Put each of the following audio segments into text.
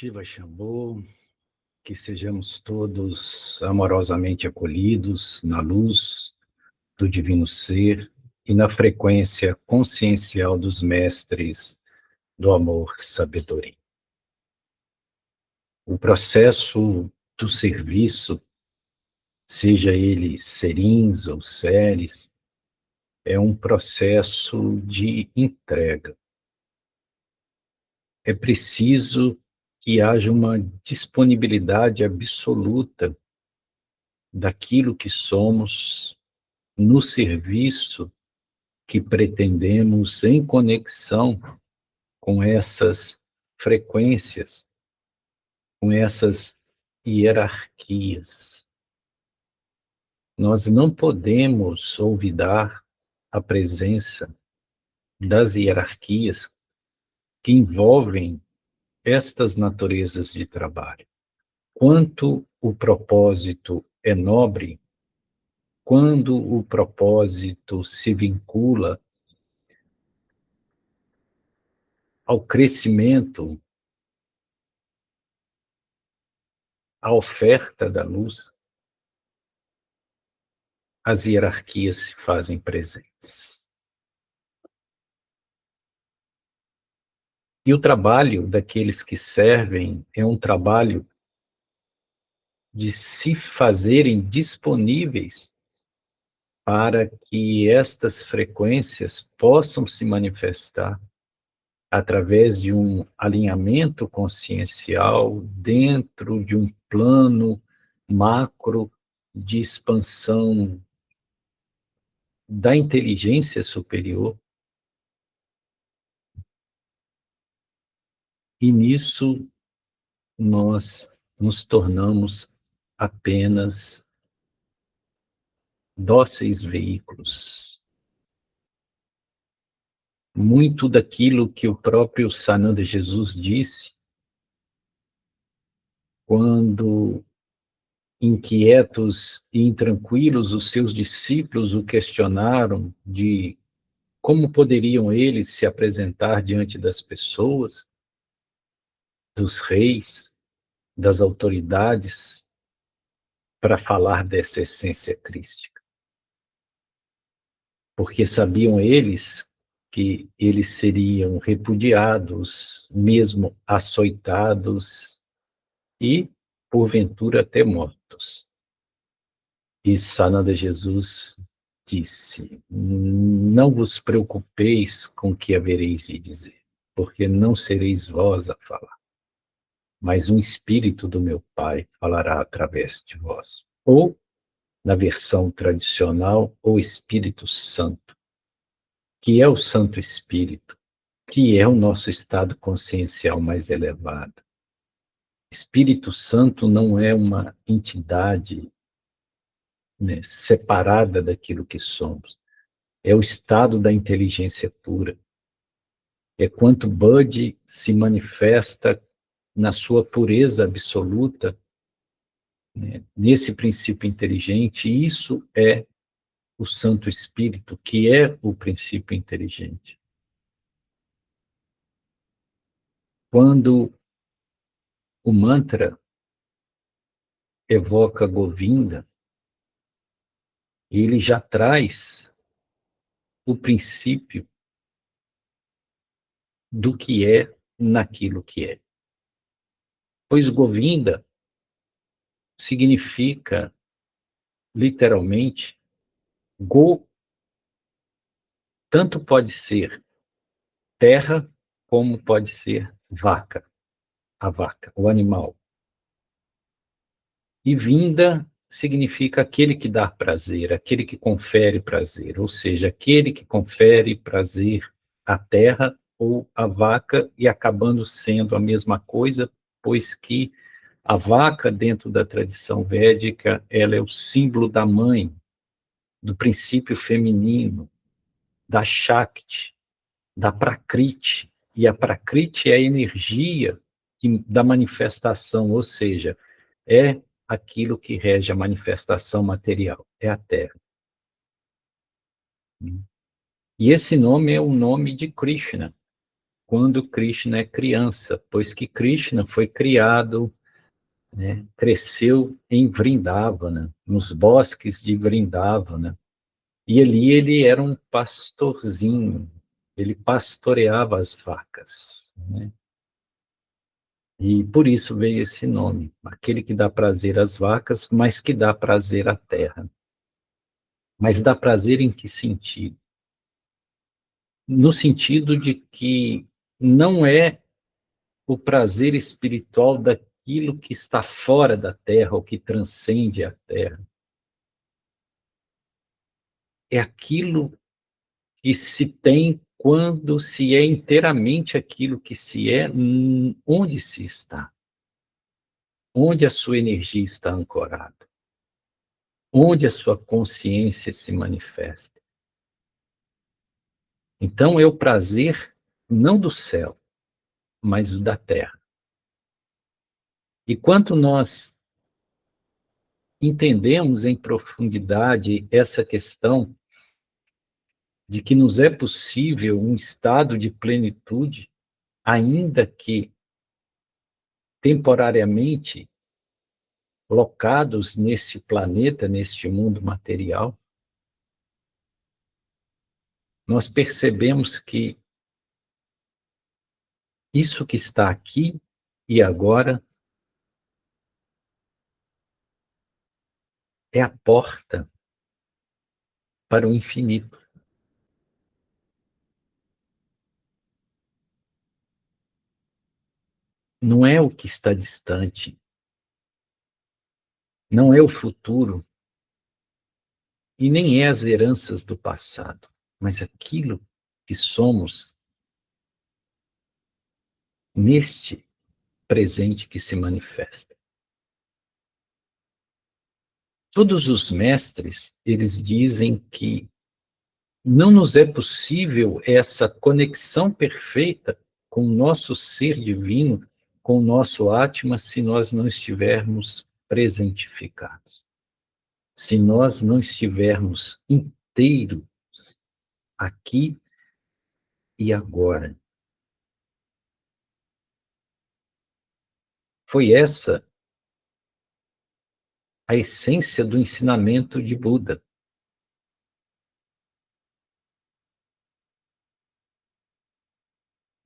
Shiva Shambho, que sejamos todos amorosamente acolhidos na luz do Divino Ser e na frequência consciencial dos mestres do amor e sabedoria. O processo do serviço, seja ele serins ou seres, é um processo de entrega. É preciso que haja uma disponibilidade absoluta daquilo que somos no serviço que pretendemos em conexão com essas frequências, com essas hierarquias. Nós não podemos olvidar a presença das hierarquias que envolvem estas naturezas de trabalho. Quanto o propósito é nobre, quando o propósito se vincula ao crescimento, à oferta da luz, as hierarquias se fazem presentes. E o trabalho daqueles que servem é um trabalho de se fazerem disponíveis para que estas frequências possam se manifestar através de um alinhamento consciencial dentro de um plano macro de expansão da inteligência superior. E nisso nós nos tornamos apenas dóceis veículos. Muito daquilo que o próprio Sananda Jesus disse, quando inquietos e intranquilos os seus discípulos o questionaram de como poderiam eles se apresentar diante das pessoas, dos reis, das autoridades, para falar dessa essência crística. Porque sabiam eles que eles seriam repudiados, mesmo açoitados e, porventura, até mortos. E Sananda Jesus disse: não vos preocupeis com o que havereis de dizer, porque não sereis vós a falar, mas um espírito do meu Pai falará através de vós. Ou, na versão tradicional, o Espírito Santo, que é o Santo Espírito, que é o nosso estado consciencial mais elevado. Espírito Santo não é uma entidade, né, separada daquilo que somos. É o estado da inteligência pura. É quanto Bud se manifesta na sua pureza absoluta, né, nesse princípio inteligente. Isso é o Santo Espírito, que é o princípio inteligente. Quando o mantra evoca Govinda, ele já traz o princípio do que é naquilo que é. Pois Govinda significa, literalmente, Go, tanto pode ser terra, como pode ser vaca, a vaca, o animal. E Vinda significa aquele que dá prazer, aquele que confere prazer, ou seja, aquele que confere prazer à terra ou à vaca, e acabando sendo a mesma coisa, pois que a vaca, dentro da tradição védica, ela é o símbolo da mãe, do princípio feminino, da Shakti, da Prakriti, e a Prakriti é a energia da manifestação, ou seja, é aquilo que rege a manifestação material, é a Terra. E esse nome é o nome de Krishna, quando Krishna é criança, pois que Krishna foi criado, né, cresceu em Vrindavana, nos bosques de Vrindavana, e ali ele era um pastorzinho, ele pastoreava as vacas, né? E por isso veio esse nome, aquele que dá prazer às vacas, mas que dá prazer à terra. Mas dá prazer em que sentido? No sentido de que não é o prazer espiritual daquilo que está fora da terra, ou que transcende a terra. É aquilo que se tem quando se é inteiramente aquilo que se é, onde se está, onde a sua energia está ancorada, onde a sua consciência se manifesta. Então é o prazer não do céu, mas o da terra. E quanto nós entendemos em profundidade essa questão de que nos é possível um estado de plenitude, ainda que temporariamente locados nesse planeta, neste mundo material, nós percebemos que isso que está aqui e agora é a porta para o infinito. Não é o que está distante, não é o futuro, e nem é as heranças do passado, mas aquilo que somos neste presente que se manifesta. Todos os mestres, eles dizem que não nos é possível essa conexão perfeita com o nosso ser divino, com o nosso Atma, se nós não estivermos presentificados. Se nós não estivermos inteiros aqui e agora. Foi essa a essência do ensinamento de Buda.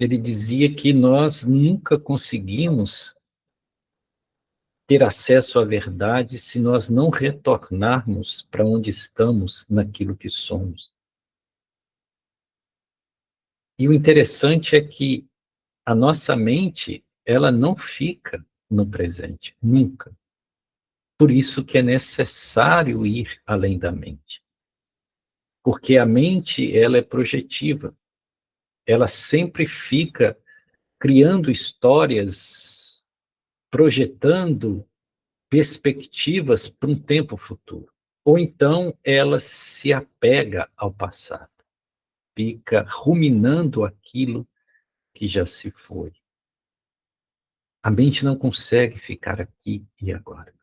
Ele dizia que nós nunca conseguimos ter acesso à verdade se nós não retornarmos para onde estamos naquilo que somos. E o interessante é que a nossa mente, ela não fica no presente, nunca. Por isso que é necessário ir além da mente. Porque a mente, ela é projetiva. Ela sempre fica criando histórias, projetando perspectivas para um tempo futuro. Ou então ela se apega ao passado, fica ruminando aquilo que já se foi. A mente não consegue ficar aqui e agora.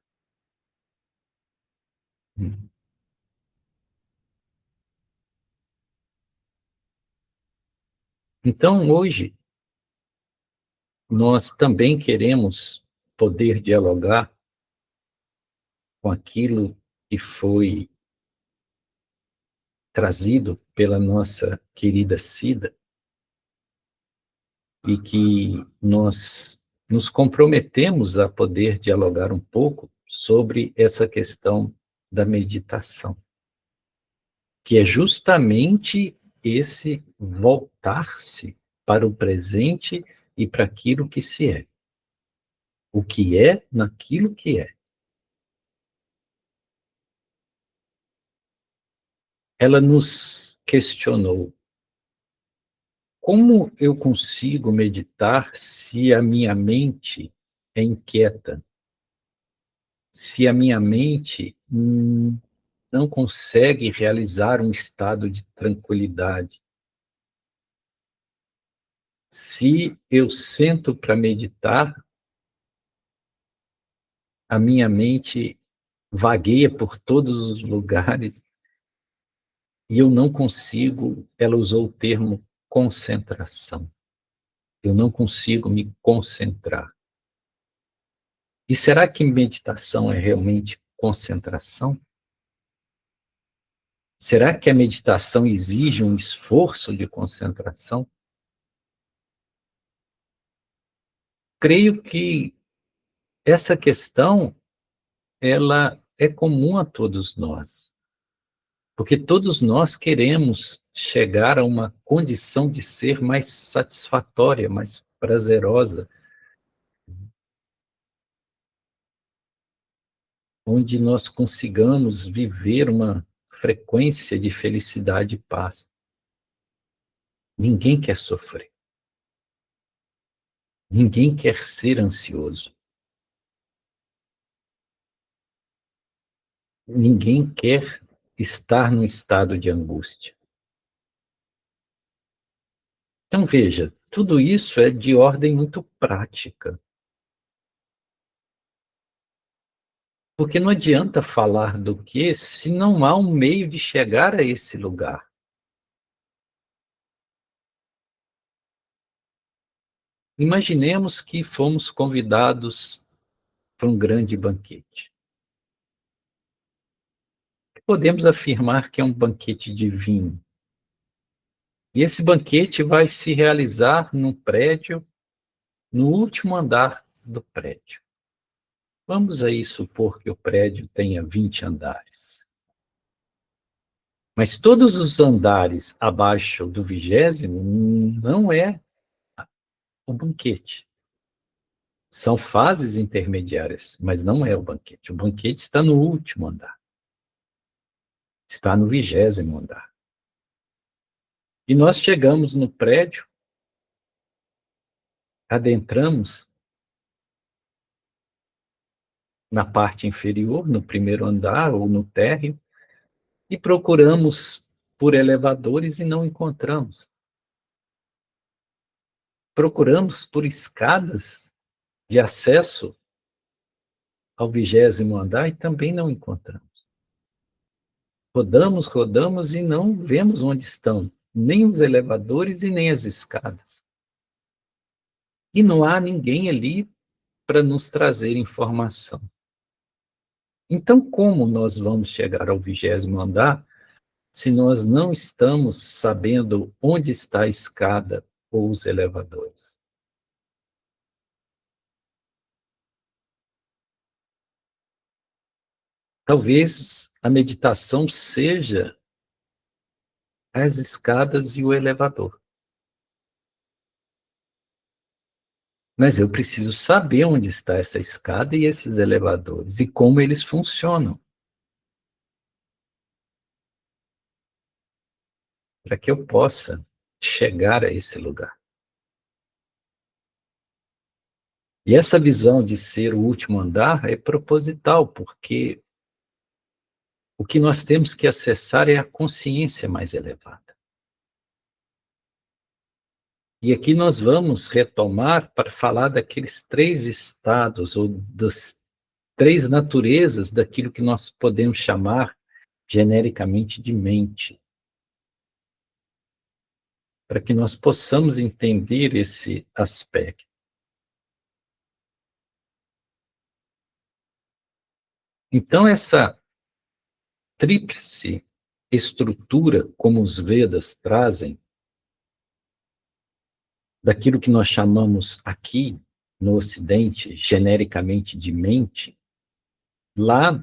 Então, hoje, nós também queremos poder dialogar com aquilo que foi trazido pela nossa querida Cida, e que nós nos comprometemos a poder dialogar um pouco sobre essa questão da meditação, que é justamente esse voltar-se para o presente e para aquilo que se é. O que é naquilo que é. Ela nos questionou: como eu consigo meditar se a minha mente é inquieta? Se a minha mente não consegue realizar um estado de tranquilidade? Se eu sento para meditar, a minha mente vagueia por todos os lugares e eu não consigo, ela usou o termo concentração. eu não consigo me concentrar. E será que meditação é realmente concentração? Será que a meditação exige um esforço de concentração? Creio que essa questão, ela é comum a todos nós, porque todos nós queremos chegar a uma condição de ser mais satisfatória, mais prazerosa, onde nós consigamos viver uma frequência de felicidade e paz. Ninguém quer sofrer. Ninguém quer ser ansioso. Ninguém quer estar num estado de angústia. Então, veja, tudo isso é de ordem muito prática. Porque não adianta falar do que se não há um meio de chegar a esse lugar. Imaginemos que fomos convidados para um grande banquete. Podemos afirmar que é um banquete divino. E esse banquete vai se realizar num prédio, no último andar do prédio. Vamos aí supor que o prédio tenha 20 andares. Mas todos os andares abaixo do 20º não é o banquete. São fases intermediárias, mas não é o banquete. O banquete está no último andar. Está no 20º andar. E nós chegamos no prédio, adentramos na parte inferior, no primeiro andar ou no térreo, e procuramos por elevadores e não encontramos. Procuramos por escadas de acesso ao 20º andar e também não encontramos. Rodamos, rodamos e não vemos onde estão nem os elevadores e nem as escadas. E não há ninguém ali para nos trazer informação. Então, como nós vamos chegar ao 20º andar se nós não estamos sabendo onde está a escada ou os elevadores? Talvez a meditação seja as escadas e o elevador. Mas eu preciso saber onde está essa escada e esses elevadores e como eles funcionam, para que eu possa chegar a esse lugar. E essa visão de ser o último andar é proposital, porque o que nós temos que acessar é a consciência mais elevada. E aqui nós vamos retomar para falar daqueles 3 estados, ou das 3 naturezas daquilo que nós podemos chamar genericamente de mente, para que nós possamos entender esse aspecto. Então, essa tríplice estrutura, como os Vedas trazem, daquilo que nós chamamos aqui no Ocidente, genericamente de mente, lá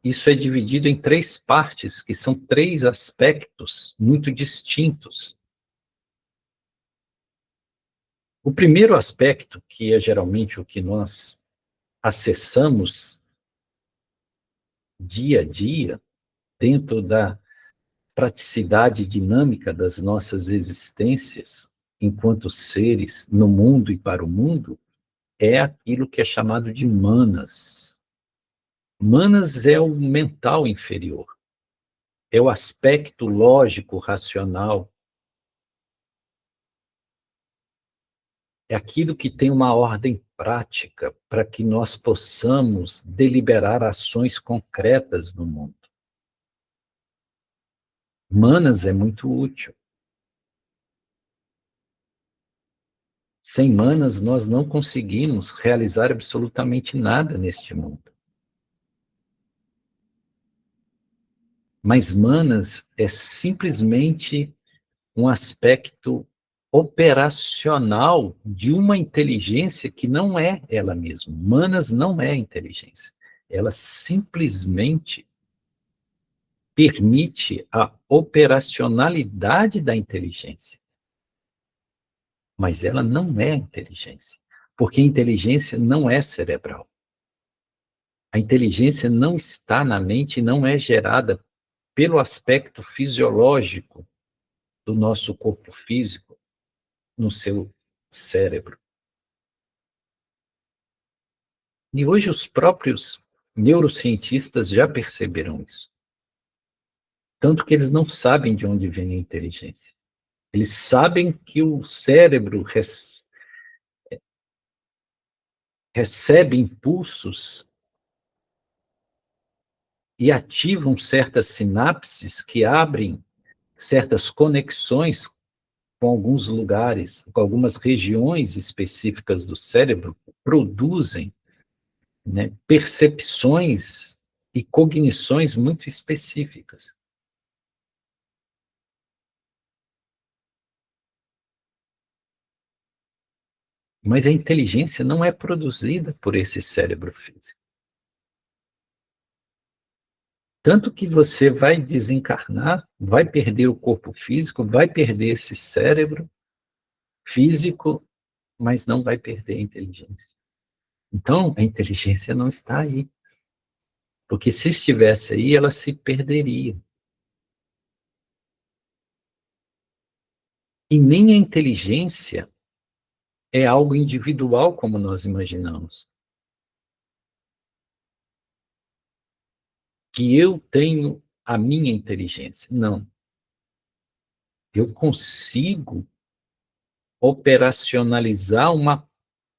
isso é dividido em 3 partes, que são 3 aspectos muito distintos. O primeiro aspecto, que é geralmente o que nós acessamos dia a dia, dentro da praticidade dinâmica das nossas existências, enquanto seres no mundo e para o mundo, é aquilo que é chamado de manas. Manas é o mental inferior, é o aspecto lógico, racional, é aquilo que tem uma ordem prática para que nós possamos deliberar ações concretas no mundo. Manas é muito útil. Sem manas, nós não conseguimos realizar absolutamente nada neste mundo. Mas manas é simplesmente um aspecto operacional de uma inteligência que não é ela mesma. Manas não é inteligência. Ela simplesmente permite a operacionalidade da inteligência. Mas ela não é inteligência, porque a inteligência não é cerebral. A inteligência não está na mente e não é gerada pelo aspecto fisiológico do nosso corpo físico no seu cérebro. E hoje os próprios neurocientistas já perceberam isso. Tanto que eles não sabem de onde vem a inteligência. Eles sabem que o cérebro recebe impulsos e ativam certas sinapses que abrem certas conexões com alguns lugares, com algumas regiões específicas do cérebro, produzem, né, percepções e cognições muito específicas. Mas a inteligência não é produzida por esse cérebro físico. Tanto que você vai desencarnar, vai perder o corpo físico, vai perder esse cérebro físico, mas não vai perder a inteligência. Então, a inteligência não está aí. Porque se estivesse aí, ela se perderia. E nem a inteligência é algo individual como nós imaginamos. Que eu tenho a minha inteligência. Não. Eu consigo operacionalizar uma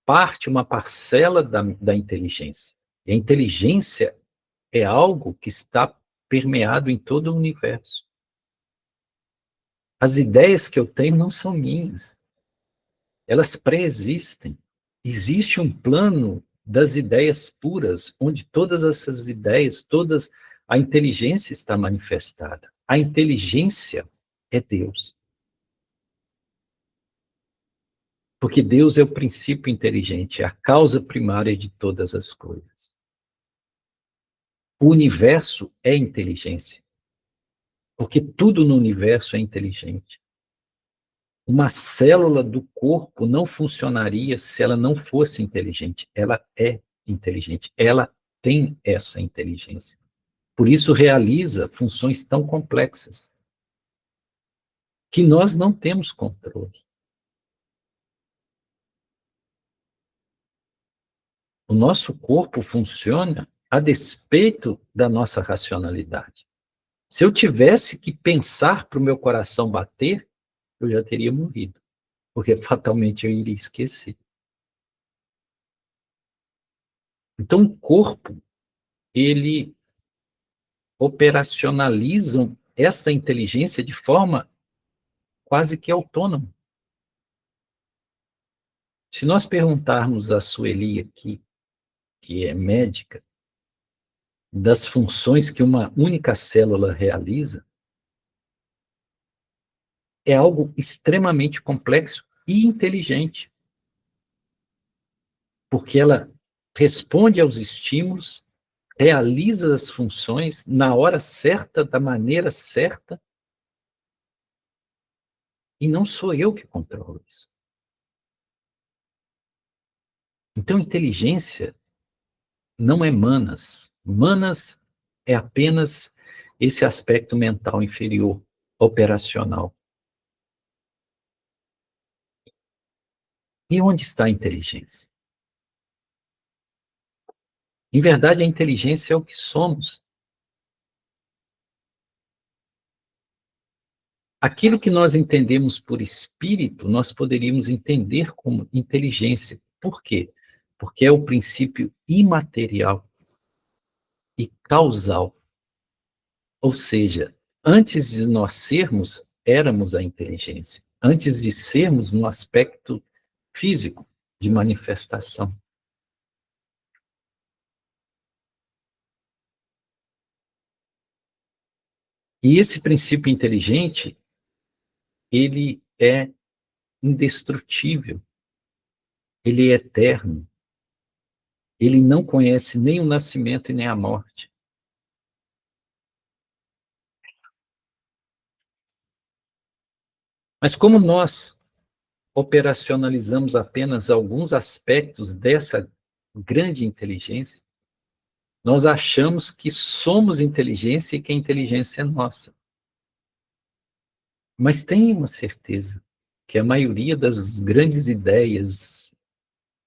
parte, uma parcela da inteligência. E a inteligência é algo que está permeado em todo o universo. As ideias que eu tenho não são minhas. Elas pré-existem. Existe um plano das ideias puras, onde todas essas ideias, todas a inteligência está manifestada. A inteligência é Deus. Porque Deus é o princípio inteligente, é a causa primária de todas as coisas. O universo é inteligência. Porque tudo no universo é inteligente. Uma célula do corpo não funcionaria se ela não fosse inteligente. Ela é inteligente. Ela tem essa inteligência. Por isso realiza funções tão complexas que nós não temos controle. O nosso corpo funciona a despeito da nossa racionalidade. Se eu tivesse que pensar para o meu coração bater, eu já teria morrido, porque fatalmente eu iria esquecer. Então, o corpo, ele operacionaliza essa inteligência de forma quase que autônoma. Se nós perguntarmos a Sueli aqui, que é médica, das funções que uma única célula realiza, é algo extremamente complexo e inteligente. Porque ela responde aos estímulos, realiza as funções na hora certa, da maneira certa, e não sou eu que controlo isso. Então, inteligência não é manas. Manas é apenas esse aspecto mental inferior, operacional. E onde está a inteligência? Em verdade, a inteligência é o que somos. Aquilo que nós entendemos por espírito, nós poderíamos entender como inteligência. Por quê? Porque é o princípio imaterial e causal. Ou seja, antes de nós sermos, éramos a inteligência. Antes de sermos no aspecto físico de manifestação. E esse princípio inteligente, ele é indestrutível, ele é eterno, ele não conhece nem o nascimento e nem a morte. Mas como nós operacionalizamos apenas alguns aspectos dessa grande inteligência, nós achamos que somos inteligência e que a inteligência é nossa. Mas tenha uma certeza que a maioria das grandes ideias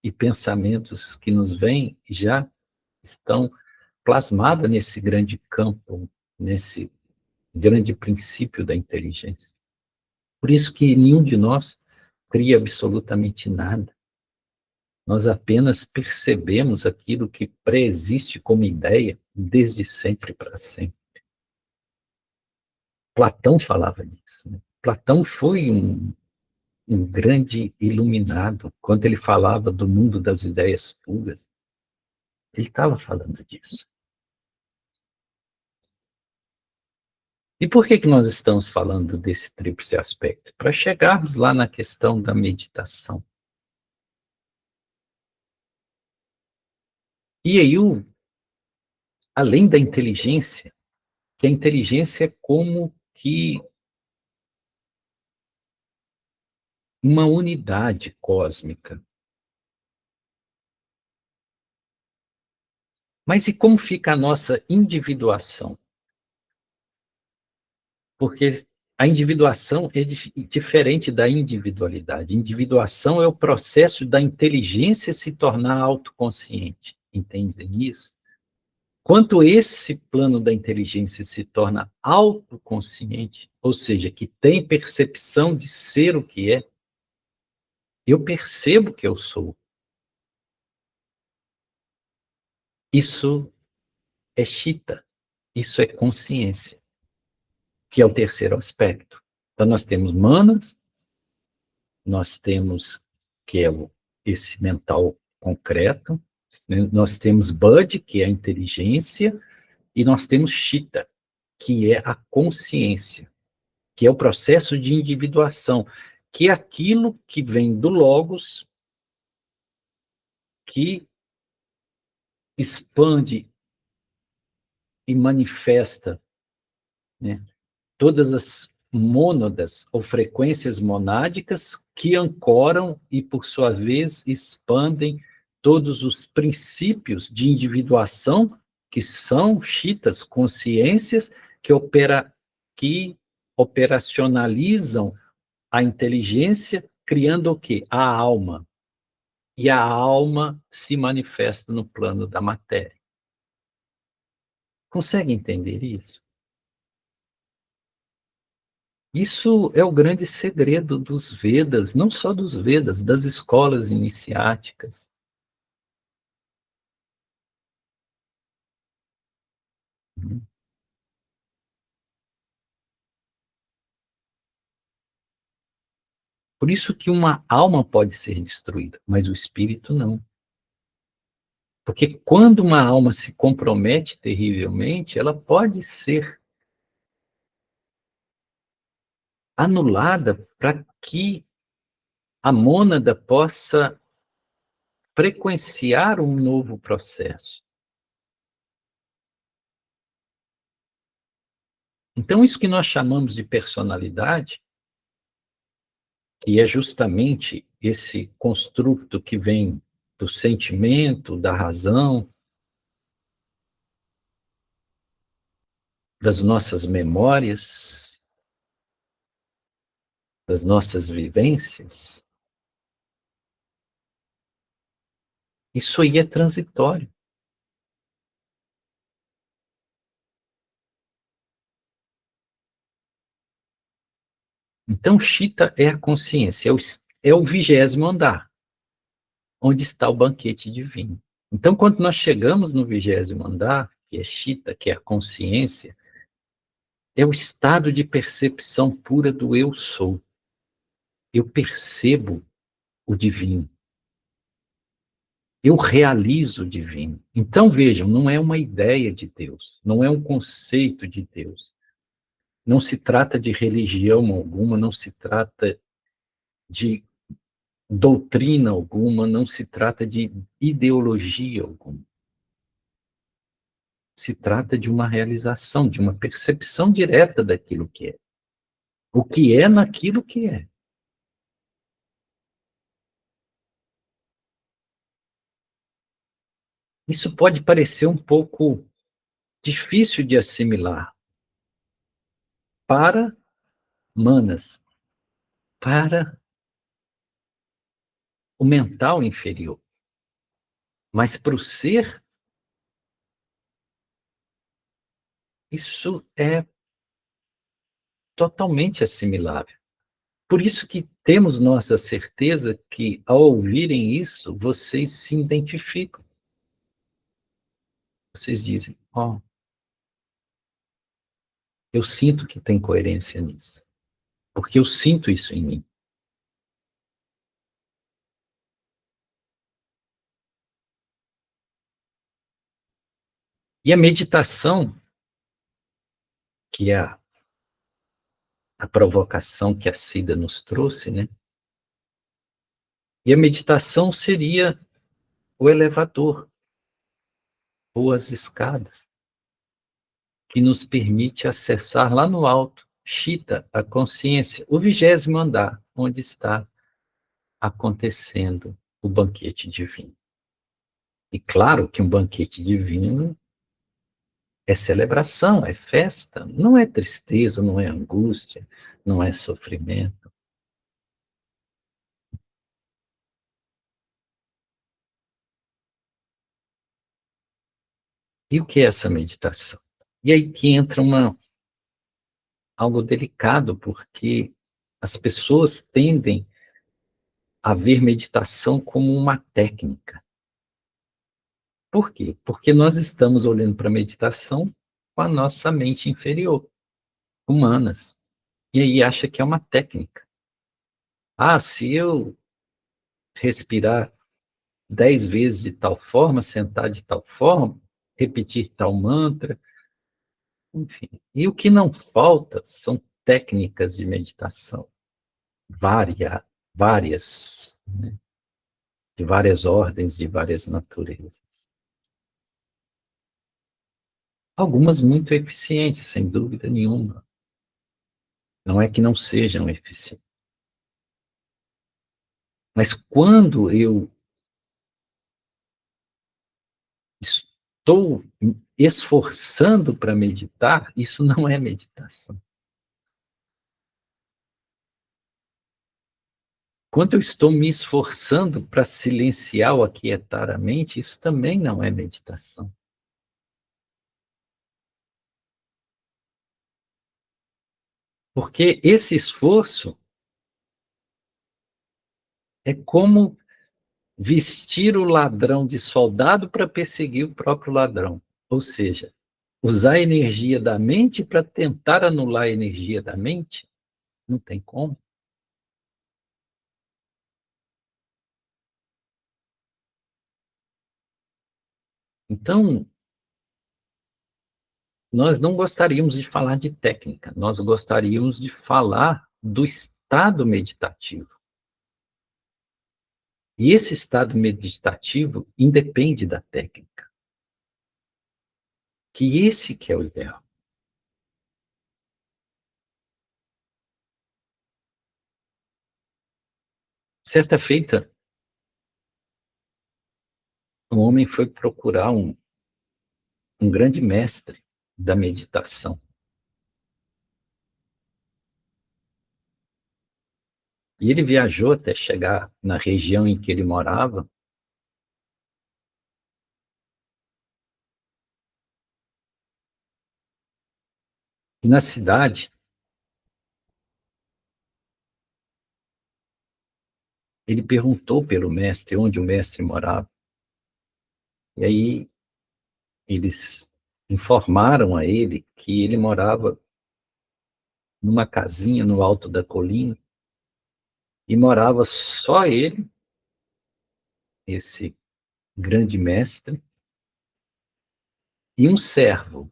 e pensamentos que nos vêm já estão plasmadas nesse grande campo, nesse grande princípio da inteligência. Por isso que nenhum de nós cria absolutamente nada. Nós apenas percebemos aquilo que preexiste como ideia desde sempre para sempre. Platão falava nisso, né? Platão foi um grande iluminado. Quando ele falava do mundo das ideias puras, ele estava falando disso. E por que nós estamos falando desse tríplice aspecto? Para chegarmos lá na questão da meditação. E aí, além da inteligência, que a inteligência é como que uma unidade cósmica. Mas e como fica a nossa individuação? Porque a individuação é diferente da individualidade. Individuação é o processo da inteligência se tornar autoconsciente. Entendem isso? Quanto esse plano da inteligência se torna autoconsciente, ou seja, que tem percepção de ser o que é, eu percebo que eu sou. Isso é Chitta, isso é consciência, que é o terceiro aspecto. Então nós temos manas, nós temos que é esse mental concreto, né? Nós temos Bud, que é a inteligência, e nós temos Chitta, que é a consciência, que é o processo de individuação, que é aquilo que vem do Logos, que expande e manifesta, né, todas as mônadas ou frequências monádicas que ancoram e, por sua vez, expandem todos os princípios de individuação, que são chitas, consciências, que operacionalizam a inteligência, criando o quê? A alma. E a alma se manifesta no plano da matéria. Consegue entender isso? Isso é o grande segredo dos Vedas, não só dos Vedas, das escolas iniciáticas. Por isso que uma alma pode ser destruída, mas o espírito não. Porque quando uma alma se compromete terrivelmente, ela pode ser anulada para que a mônada possa frequenciar um novo processo. Então, isso que nós chamamos de personalidade, que é justamente esse construto que vem do sentimento, da razão, das nossas memórias, das nossas vivências, isso aí é transitório. Então, Chitta é a consciência, é o 20º andar, onde está o banquete divino. Então, quando nós chegamos no 20º andar, que é Chitta, que é a consciência, é o estado de percepção pura do eu sou. Eu percebo o divino. Eu realizo o divino. Então, vejam, não é uma ideia de Deus, não é um conceito de Deus. Não se trata de religião alguma, não se trata de doutrina alguma, não se trata de ideologia alguma. Se trata de uma realização, de uma percepção direta daquilo que é. O que é naquilo que é. Isso pode parecer um pouco difícil de assimilar para Manas, para o mental inferior. Mas para o ser, isso é totalmente assimilável. Por isso que temos nossa certeza que, ao ouvirem isso, vocês se identificam. Vocês dizem, ó, eu sinto que tem coerência nisso, porque eu sinto isso em mim. E a meditação, que é a provocação que a Cida nos trouxe, né? E a meditação seria o elevador, ou as escadas, que nos permite acessar lá no alto, Chita, a consciência, o 20º andar, onde está acontecendo o banquete divino. E claro que um banquete divino é celebração, é festa, não é tristeza, não é angústia, não é sofrimento. E o que é essa meditação? E aí que entra algo delicado, porque as pessoas tendem a ver meditação como uma técnica. Por quê? Porque nós estamos olhando para a meditação com a nossa mente inferior, humanas, e aí acha que é uma técnica. Ah, se eu respirar 10 vezes de tal forma, sentar de tal forma, repetir tal mantra, enfim. E o que não falta são técnicas de meditação, várias, né? De várias ordens, de várias naturezas. Algumas muito eficientes, sem dúvida nenhuma. Não é que não sejam eficientes. Mas quando eu estou esforçando para meditar, isso não é meditação. Quando eu estou me esforçando para silenciar ou aquietar a mente, isso também não é meditação. Porque esse esforço é como vestir o ladrão de soldado para perseguir o próprio ladrão. Ou seja, usar a energia da mente para tentar anular a energia da mente, não tem como. Então, nós não gostaríamos de falar de técnica, nós gostaríamos de falar do estado meditativo. E esse estado meditativo independe da técnica. Que esse que é o ideal. Certa feita, um homem foi procurar um grande mestre da meditação. E ele viajou até chegar na região em que ele morava. E na cidade, ele perguntou pelo mestre, onde o mestre morava. E aí eles informaram a ele que ele morava numa casinha no alto da colina, e morava só ele esse grande mestre, e um servo,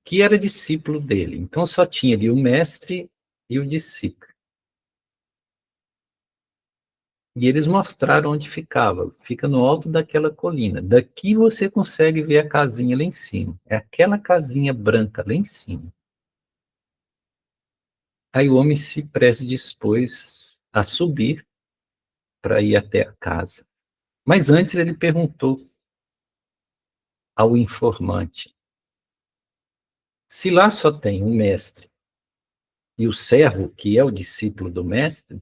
que era discípulo dele. Então só tinha ali o mestre e o discípulo. E eles mostraram onde ficava. Fica no alto daquela colina. Daqui você consegue ver a casinha lá em cima. É aquela casinha branca lá em cima. Aí o homem se predispôs a subir para ir até a casa. Mas antes ele perguntou ao informante: se lá só tem um mestre e o servo, que é o discípulo do mestre,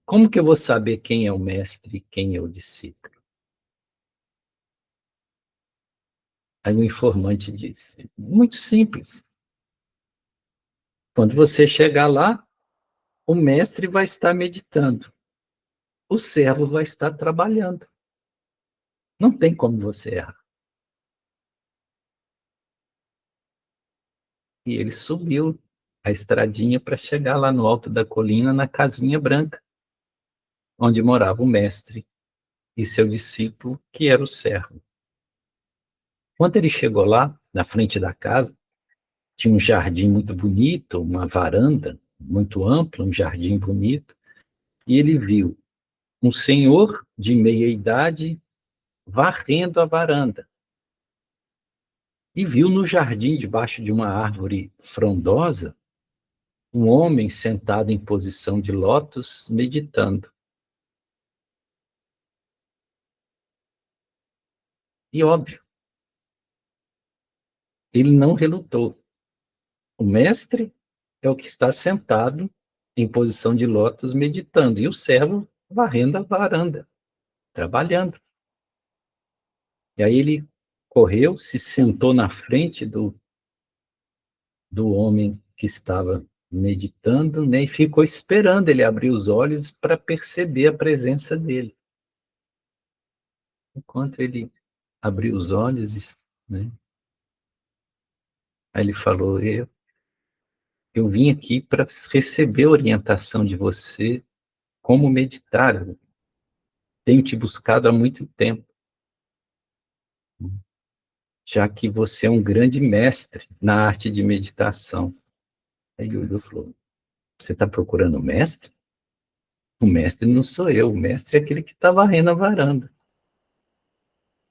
como que eu vou saber quem é o mestre e quem é o discípulo? Aí o informante disse: muito simples. Quando você chegar lá, o mestre vai estar meditando, o servo vai estar trabalhando. Não tem como você errar. E ele subiu a estradinha para chegar lá no alto da colina, na casinha branca, onde morava o mestre e seu discípulo, que era o servo. Quando ele chegou lá, na frente da casa, tinha um jardim muito bonito, uma varanda muito ampla, um jardim bonito, e ele viu um senhor de meia idade varrendo a varanda. E viu no jardim, debaixo de uma árvore frondosa, um homem sentado em posição de lótus, meditando. E óbvio, ele não relutou. O mestre é o que está sentado em posição de lótus, meditando, e o servo varrendo a varanda, trabalhando. E aí ele correu, se sentou na frente do homem que estava meditando, né, e ficou esperando ele abrir os olhos para perceber a presença dele. Enquanto ele abriu os olhos, né, aí ele falou: eu vim aqui para receber orientação de você como meditar. Eu tenho te buscado há muito tempo, já que você é um grande mestre na arte de meditação. Aí ele olhou e falou: você está procurando mestre? O mestre não sou eu, o mestre é aquele que está varrendo a varanda.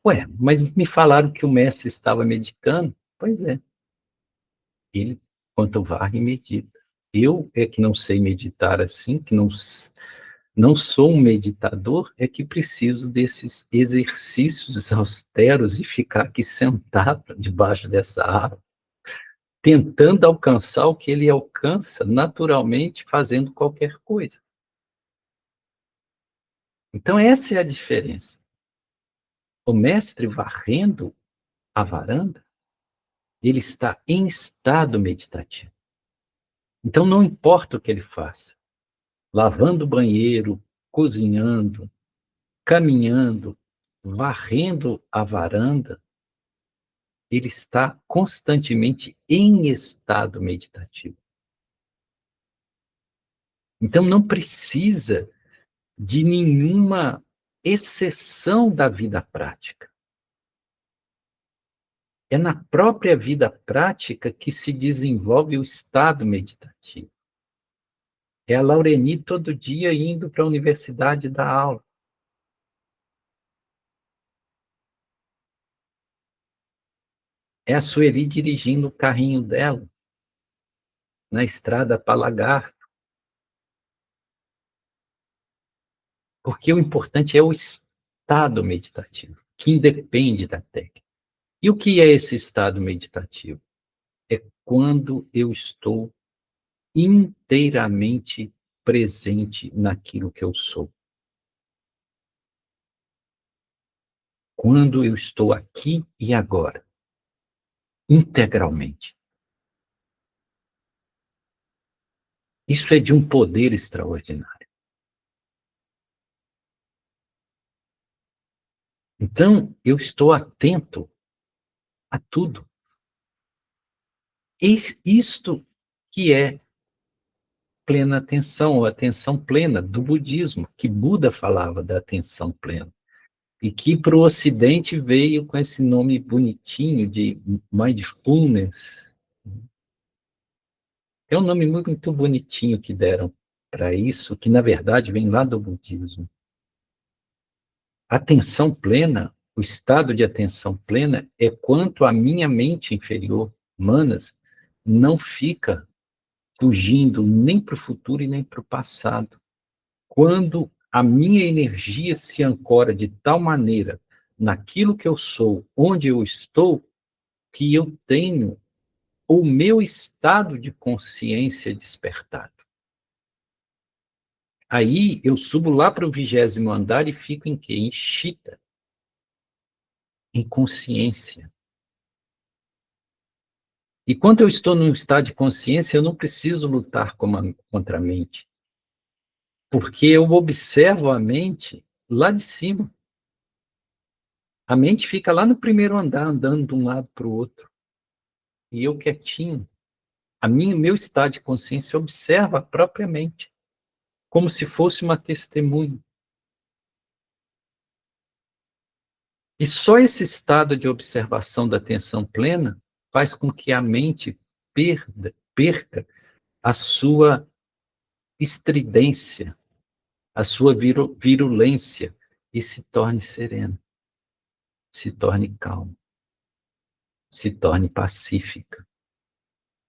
Ué, mas me falaram que o mestre estava meditando? Pois é, ele, quanto varre, medita. Eu é que não sei meditar assim, que não sou um meditador, é que preciso desses exercícios austeros e ficar aqui sentado debaixo dessa árvore, tentando alcançar o que ele alcança naturalmente fazendo qualquer coisa. Então essa é a diferença. O mestre varrendo a varanda, ele está em estado meditativo. Então não importa o que ele faça, lavando o banheiro, cozinhando, caminhando, varrendo a varanda, ele está constantemente em estado meditativo. Então não precisa de nenhuma exceção da vida prática. É na própria vida prática que se desenvolve o estado meditativo. É a Laureni todo dia indo para a universidade dar aula. É a Sueli dirigindo o carrinho dela na estrada para Lagarto. Porque o importante é o estado meditativo, que independe da técnica. E o que é esse estado meditativo? É quando eu estou inteiramente presente naquilo que eu sou. Quando eu estou aqui e agora, integralmente. Isso é de um poder extraordinário. Então, eu estou atento a tudo. Isto que é plena atenção, ou atenção plena do budismo, que Buda falava da atenção plena. e que para o Ocidente veio com esse nome bonitinho de mindfulness. É um nome muito bonitinho que deram para isso, que na verdade vem lá do budismo. Atenção plena, o estado de atenção plena é quanto a minha mente inferior, manas, não fica fugindo nem para o futuro e nem para o passado. Quando a minha energia se ancora de tal maneira naquilo que eu sou, onde eu estou, que eu tenho o meu estado de consciência despertado. Aí eu subo lá para o 20º andar e fico em quê? Em Chitta, em consciência. E quando eu estou num estado de consciência, eu não preciso lutar contra a mente, porque eu observo a mente lá de cima. A mente fica lá no 1º andar, andando de um lado para o outro, e eu quietinho. Meu estado de consciência observa a própria mente, como se fosse uma testemunha. E só esse estado de observação da atenção plena faz com que a mente perca a sua estridência, a sua virulência, e se torne serena, se torne calma, se torne pacífica.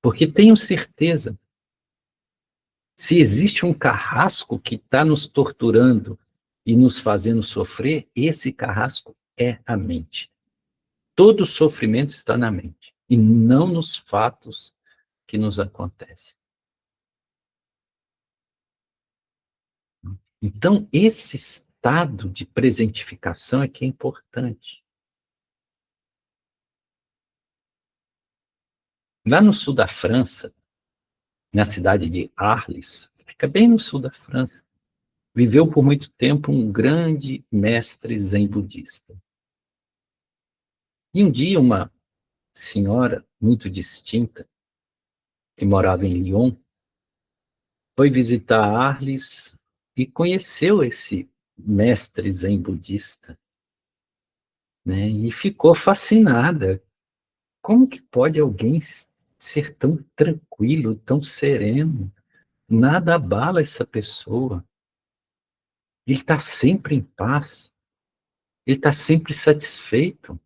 Porque tenho certeza, se existe um carrasco que está nos torturando e nos fazendo sofrer, esse carrasco é a mente. Todo sofrimento está na mente, e não nos fatos que nos acontecem. Então, esse estado de presentificação é que é importante. Lá no sul da França, na cidade de Arles, fica bem no sul da França, viveu por muito tempo um grande mestre zen budista. E um dia uma senhora muito distinta, que morava em Lyon, foi visitar Arles e conheceu esse mestre zen budista, né? E ficou fascinada. Como que pode alguém ser tão tranquilo, tão sereno? Nada abala essa pessoa. Ele está sempre em paz. Ele está sempre satisfeito.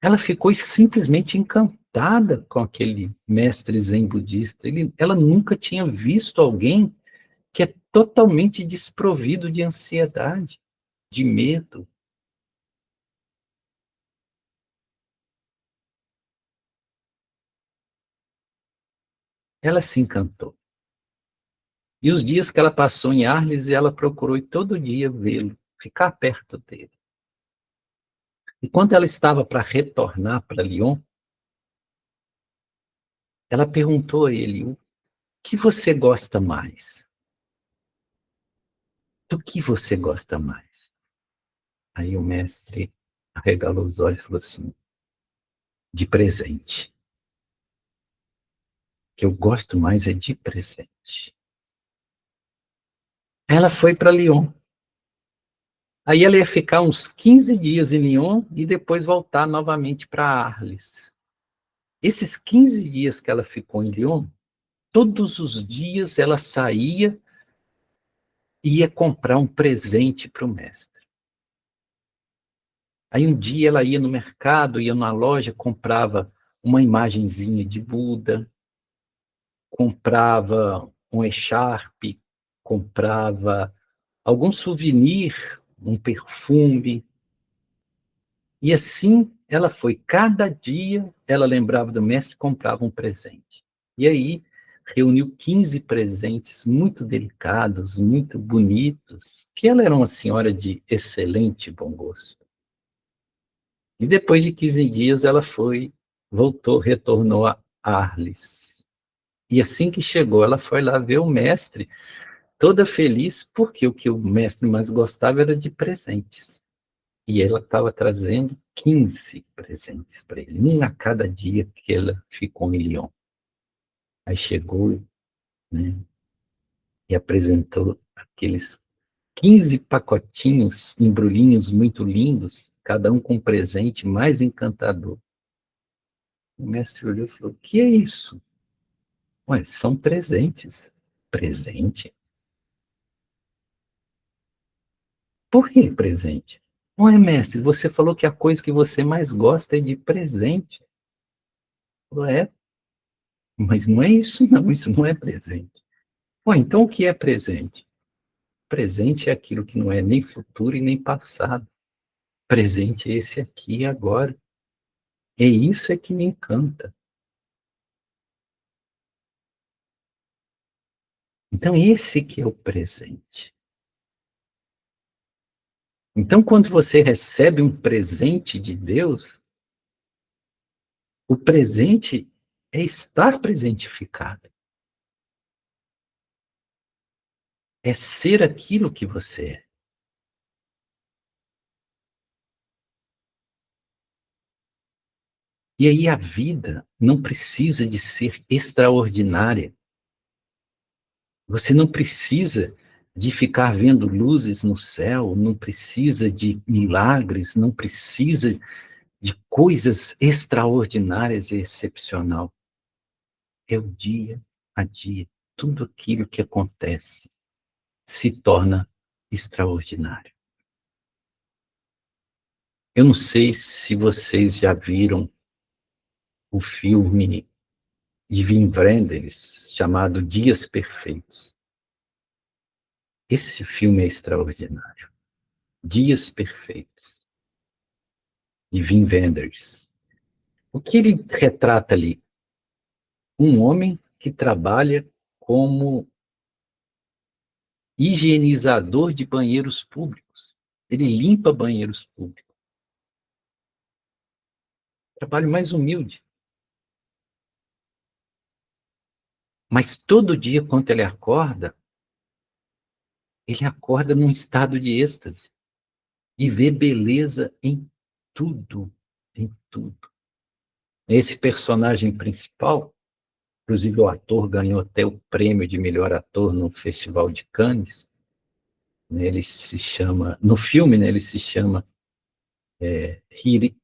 Ela ficou simplesmente encantada com aquele mestre zen budista. Ela nunca tinha visto alguém que é totalmente desprovido de ansiedade, de medo. Ela se encantou. E os dias que ela passou em Arles, ela procurou ir todo dia vê-lo, ficar perto dele. E quando ela estava para retornar para Lyon, ela perguntou a ele: o que você gosta mais? Do que você gosta mais? Aí o mestre arregalou os olhos e falou assim: de presente. O que eu gosto mais é de presente. Ela foi para Lyon. Aí ela ia ficar uns 15 dias em Lyon e depois voltar novamente para Arles. Esses 15 dias que ela ficou em Lyon, todos os dias ela saía e ia comprar um presente para o mestre. Aí um dia ela ia no mercado, ia na loja, comprava uma imagenzinha de Buda, comprava um echarpe, comprava algum souvenir, um perfume. E assim ela foi. Cada dia ela lembrava do mestre e comprava um presente. E aí reuniu 15 presentes muito delicados, muito bonitos, que ela era uma senhora de excelente bom gosto. E depois de 15 dias ela retornou a Arles. E assim que chegou, ela foi lá ver o mestre, toda feliz, porque o que o mestre mais gostava era de presentes. E ela estava trazendo 15 presentes para ele, um a cada dia que ela ficou em Lyon. Aí chegou, né, e apresentou aqueles 15 pacotinhos, embrulhinhos muito lindos, cada um com um presente mais encantador. O mestre olhou e falou: o que é isso? Ué, são presentes. Presente? Por que presente? Ué, mestre, você falou que a coisa que você mais gosta é de presente. Falou, é, mas não é isso não, isso não é presente. Ué, então o que é presente? Presente é aquilo que não é nem futuro e nem passado. Presente é esse aqui e agora. É isso é que me encanta. Então esse que é o presente. Então quando você recebe um presente de Deus, o presente é estar presentificado. É ser aquilo que você é. E aí a vida não precisa de ser extraordinária. Você não precisa de ficar vendo luzes no céu, não precisa de milagres, não precisa de coisas extraordinárias e excepcional. É o dia a dia. Tudo aquilo que acontece se torna extraordinário. Eu não sei se vocês já viram o filme de Wim Wenders chamado Dias Perfeitos. Esse filme é extraordinário. Dias Perfeitos, de Wim Wenders. O que ele retrata ali? Um homem que trabalha como higienizador de banheiros públicos. Ele limpa banheiros públicos. Trabalho mais humilde. Mas todo dia, quando ele acorda num estado de êxtase e vê beleza em tudo, em tudo. Esse personagem principal, inclusive o ator ganhou até o prêmio de melhor ator no Festival de Cannes, né, ele se chama, no filme, né, ele se chama Hiri,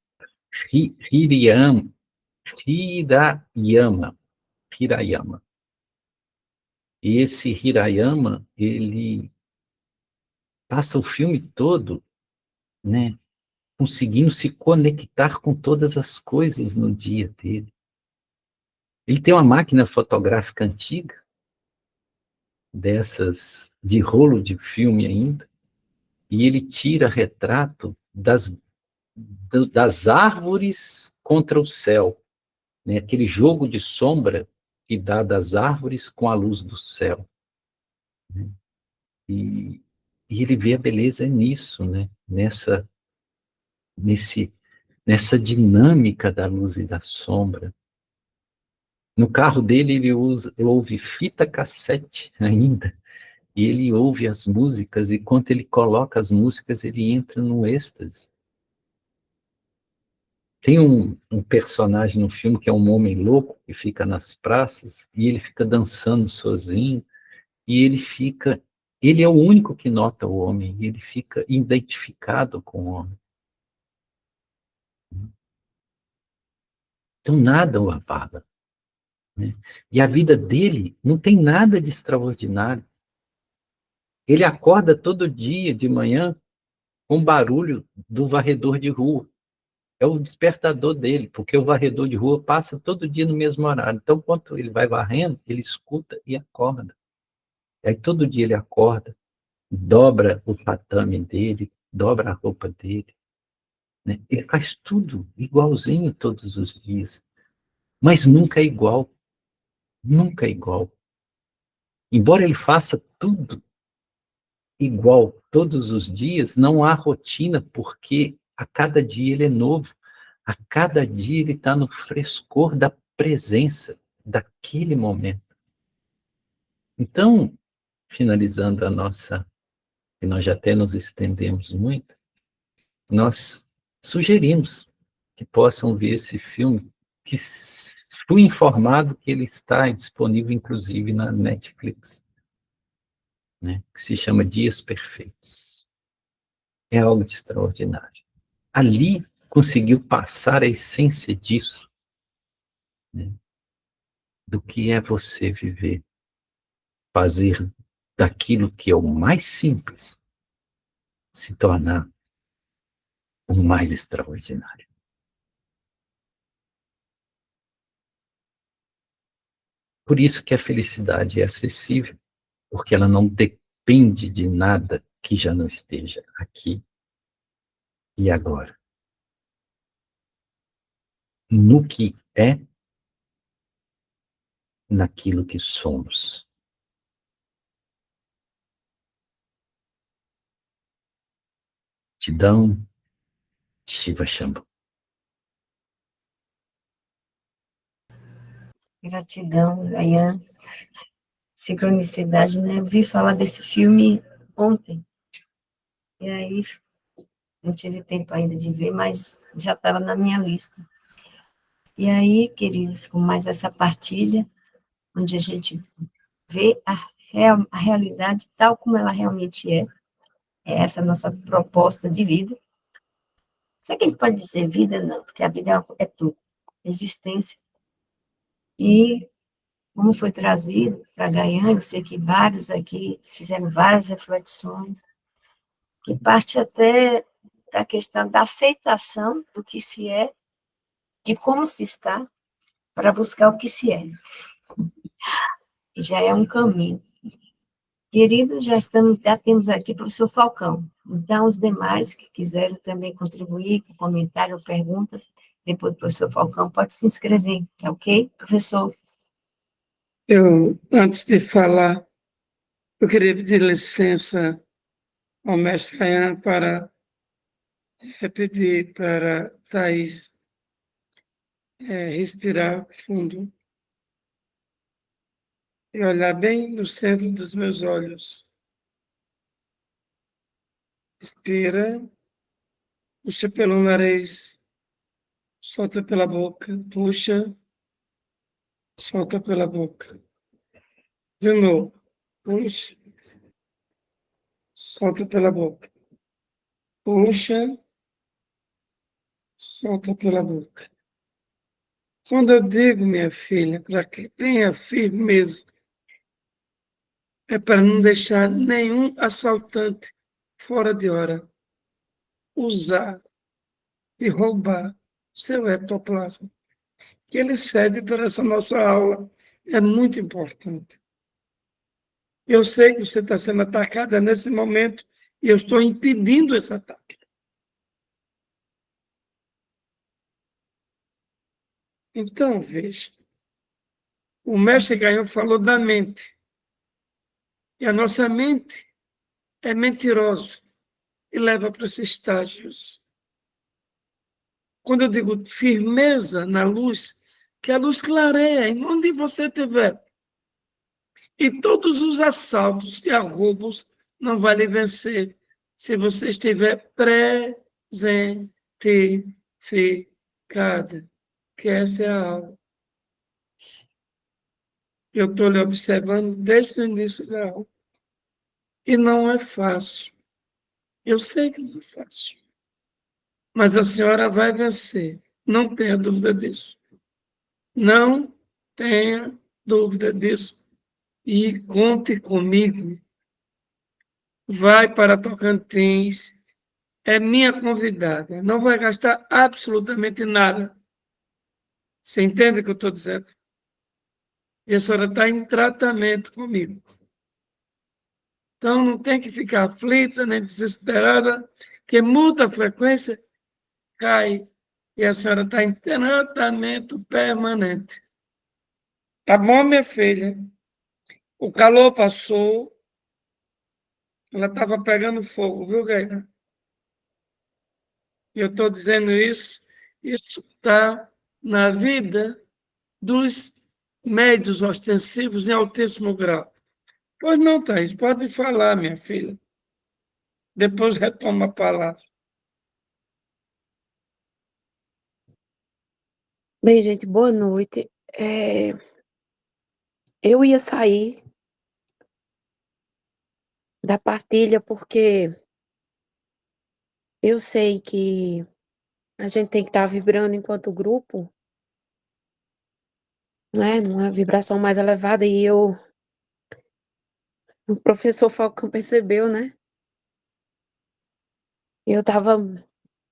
Hirayama, Hirayama, Hirayama. E esse Hirayama, ele passa o filme todo, né, conseguindo se conectar com todas as coisas no dia dele. Ele tem uma máquina fotográfica antiga, dessas de rolo de filme ainda, e ele tira retrato das árvores contra o céu, né? Aquele jogo de sombra que dá das árvores com a luz do céu. Né? E, e ele vê a beleza nisso, né? Nessa dinâmica da luz e da sombra. No carro dele, ele ouve fita cassete ainda, e ele ouve as músicas, e quando ele coloca as músicas, ele entra num êxtase. Tem um personagem no filme que é um homem louco, que fica nas praças, e ele fica dançando sozinho, e ele é o único que nota o homem, e ele fica identificado com o homem. Então nada o apaga. Né? E a vida dele não tem nada de extraordinário. Ele acorda todo dia de manhã com o barulho do varredor de rua. É o despertador dele, porque o varredor de rua passa todo dia no mesmo horário. Então, quando ele vai varrendo, ele escuta e acorda. E aí todo dia ele acorda, dobra o tatame dele, dobra a roupa dele. Né? Ele faz tudo igualzinho todos os dias, mas nunca é igual. Nunca é igual. Embora ele faça tudo igual todos os dias, não há rotina, porque a cada dia ele é novo. A cada dia ele está no frescor da presença daquele momento. Então, finalizando que nós já até nos estendemos muito, nós sugerimos que possam ver esse filme, que fui informado que ele está disponível, inclusive, na Netflix. né, que se chama Dias Perfeitos. É algo de extraordinário. Ali conseguiu passar a essência disso, né, do que é você viver, fazer daquilo que é o mais simples se tornar o mais extraordinário. Por isso que a felicidade é acessível, porque ela não depende de nada que já não esteja aqui e agora. No que é, naquilo que somos. Gratidão, Shiva Shambhu. Gratidão, Dayan. Sincronicidade, né? Eu vi falar desse filme ontem, e aí não tive tempo ainda de ver, mas já estava na minha lista. E aí, queridos, com mais essa partilha, onde a gente vê a realidade tal como ela realmente é essa a nossa proposta de vida. Será que a gente pode dizer vida? Não, porque a vida é tudo, existência. E como foi trazido para Gaiane, sei que vários aqui fizeram várias reflexões, que parte até da questão da aceitação do que se é, de como se está, para buscar o que se é. E já é um caminho. Queridos, já temos aqui o professor Falcão. Então, os demais que quiserem também contribuir com comentário ou perguntas, depois do professor Falcão, pode se inscrever, tá ok, professor? Antes de falar, eu queria pedir licença ao mestre Caian para pedir para Thais respirar fundo e olhar bem no centro dos meus olhos. Respira, puxa pelo nariz, solta pela boca, puxa, solta pela boca. De novo, puxa, solta pela boca. Puxa, solta pela boca. Quando eu digo, minha filha, para que tenha firmeza, é para não deixar nenhum assaltante fora de hora usar e roubar seu ectoplasma. Que ele serve para essa nossa aula. É muito importante. Eu sei que você está sendo atacada nesse momento e eu estou impedindo esse ataque. Então, veja, o mestre Gaian falou da mente. E a nossa mente é mentirosa e leva para esses estágios. Quando eu digo firmeza na luz, que a luz clareia em onde você estiver. E todos os assaltos e arroubos não vão lhe vencer se você estiver presentificada, que essa é a aula. Eu estou lhe observando desde o início da aula. E não é fácil. Eu sei que não é fácil. Mas a senhora vai vencer. Não tenha dúvida disso. Não tenha dúvida disso. E conte comigo. Vai para Tocantins. É minha convidada. Não vai gastar absolutamente nada. Você entende o que eu estou dizendo? E a senhora está em tratamento comigo. Então não tem que ficar aflita nem desesperada, que muda a frequência, cai. E a senhora está em tratamento permanente. Tá bom, minha filha? O calor passou, ela estava pegando fogo, viu, Gaina? E eu estou dizendo isso está na vida dos médios ostensivos em altíssimo grau. Pois não, Thaís, pode falar, minha filha. Depois retoma a palavra. Bem, gente, boa noite. Eu ia sair da partilha, porque eu sei que a gente tem que estar vibrando enquanto grupo, né, numa vibração mais elevada, e o professor Falcão percebeu, né, eu estava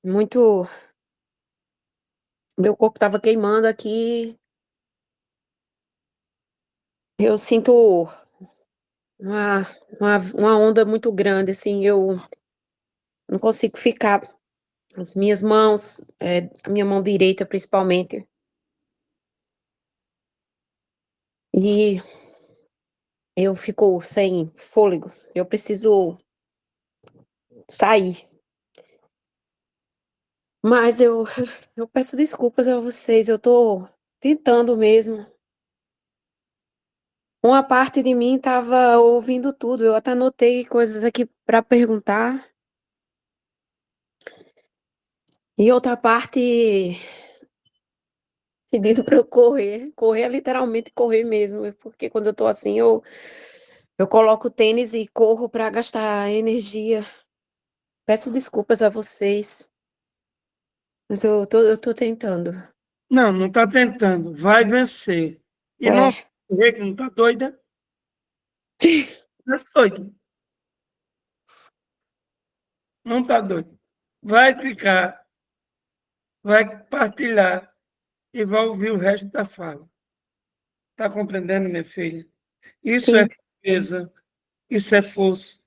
muito meu corpo estava queimando aqui, eu sinto uma uma onda muito grande, assim, eu não consigo ficar. As minhas mãos, a minha mão direita principalmente, e eu fico sem fôlego, eu preciso sair. Mas eu peço desculpas a vocês, eu tô tentando mesmo. Uma parte de mim estava ouvindo tudo, eu até anotei coisas aqui para perguntar, e outra parte pedindo para eu correr, correr é literalmente correr mesmo, porque quando eu tô assim eu coloco o tênis e corro para gastar energia. Peço desculpas a vocês, mas eu tô tentando. Não, não está tentando. Vai vencer. E não É, vê que não está doida? Não está doida. Não está doida. Vai ficar, vai partilhar e vai ouvir o resto da fala. Está compreendendo, minha filha? Isso é sim, firmeza, isso é força.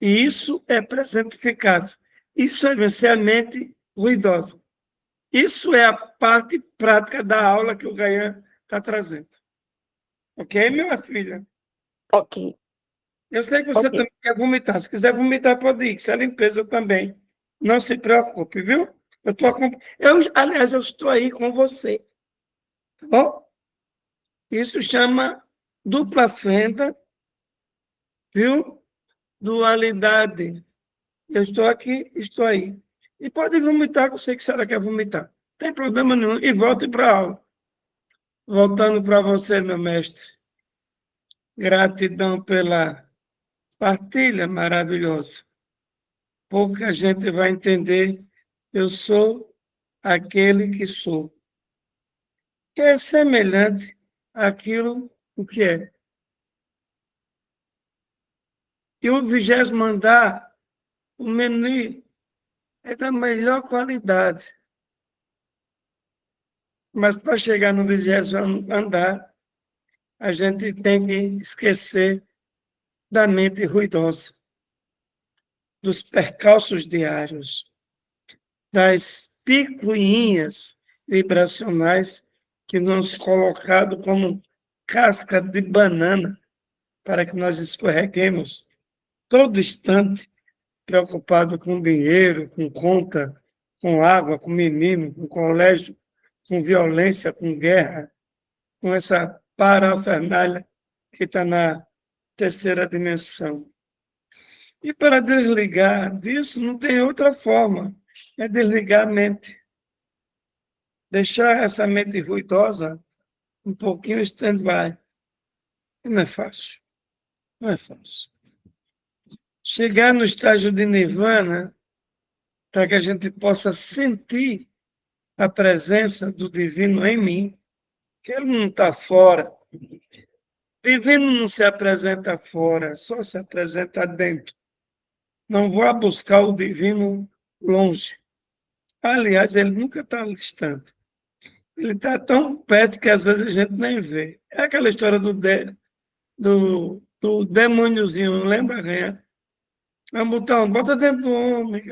E isso é presente eficaz. Isso é vencer a mente ruidosa. Isso é a parte prática da aula que o Gaia está trazendo. Ok, minha filha? ok, Eu sei que você ok. também quer vomitar. Se quiser vomitar, pode ir, que isso é limpeza também. Não se preocupe, viu? Aliás, eu estou aí com você. Tá bom? Isso chama dupla fenda, viu? Dualidade. Eu estou aqui, estou aí. E pode vomitar, que eu sei que a senhora quer vomitar. Não tem problema nenhum. E volte para a aula. Voltando para você, meu mestre. Gratidão pela partilha maravilhosa. Pouca gente vai entender. Eu sou aquele que sou. Que é semelhante àquilo o que é. E o 20º andar, o menu é da melhor qualidade. Mas para chegar no 20º andar, a gente tem que esquecer da mente ruidosa, dos percalços diários, das picuinhas vibracionais que nos colocado como casca de banana para que nós escorreguemos todo instante, preocupado com dinheiro, com conta, com água, com menino, com colégio, com violência, com guerra, com essa parafernália que está na terceira dimensão. E para desligar disso, não tem outra forma, é desligar a mente. Deixar essa mente ruidosa um pouquinho stand-by. Não é fácil, não é fácil. Chegar no estágio de nirvana, para que a gente possa sentir a presença do divino em mim, que ele não está fora. O divino não se apresenta fora, só se apresenta dentro. Não vá buscar o divino longe. Aliás, ele nunca está distante. Ele está tão perto que às vezes a gente nem vê. É aquela história do demôniozinho, lembra, Rainha? Vamos botar bota dentro do homem.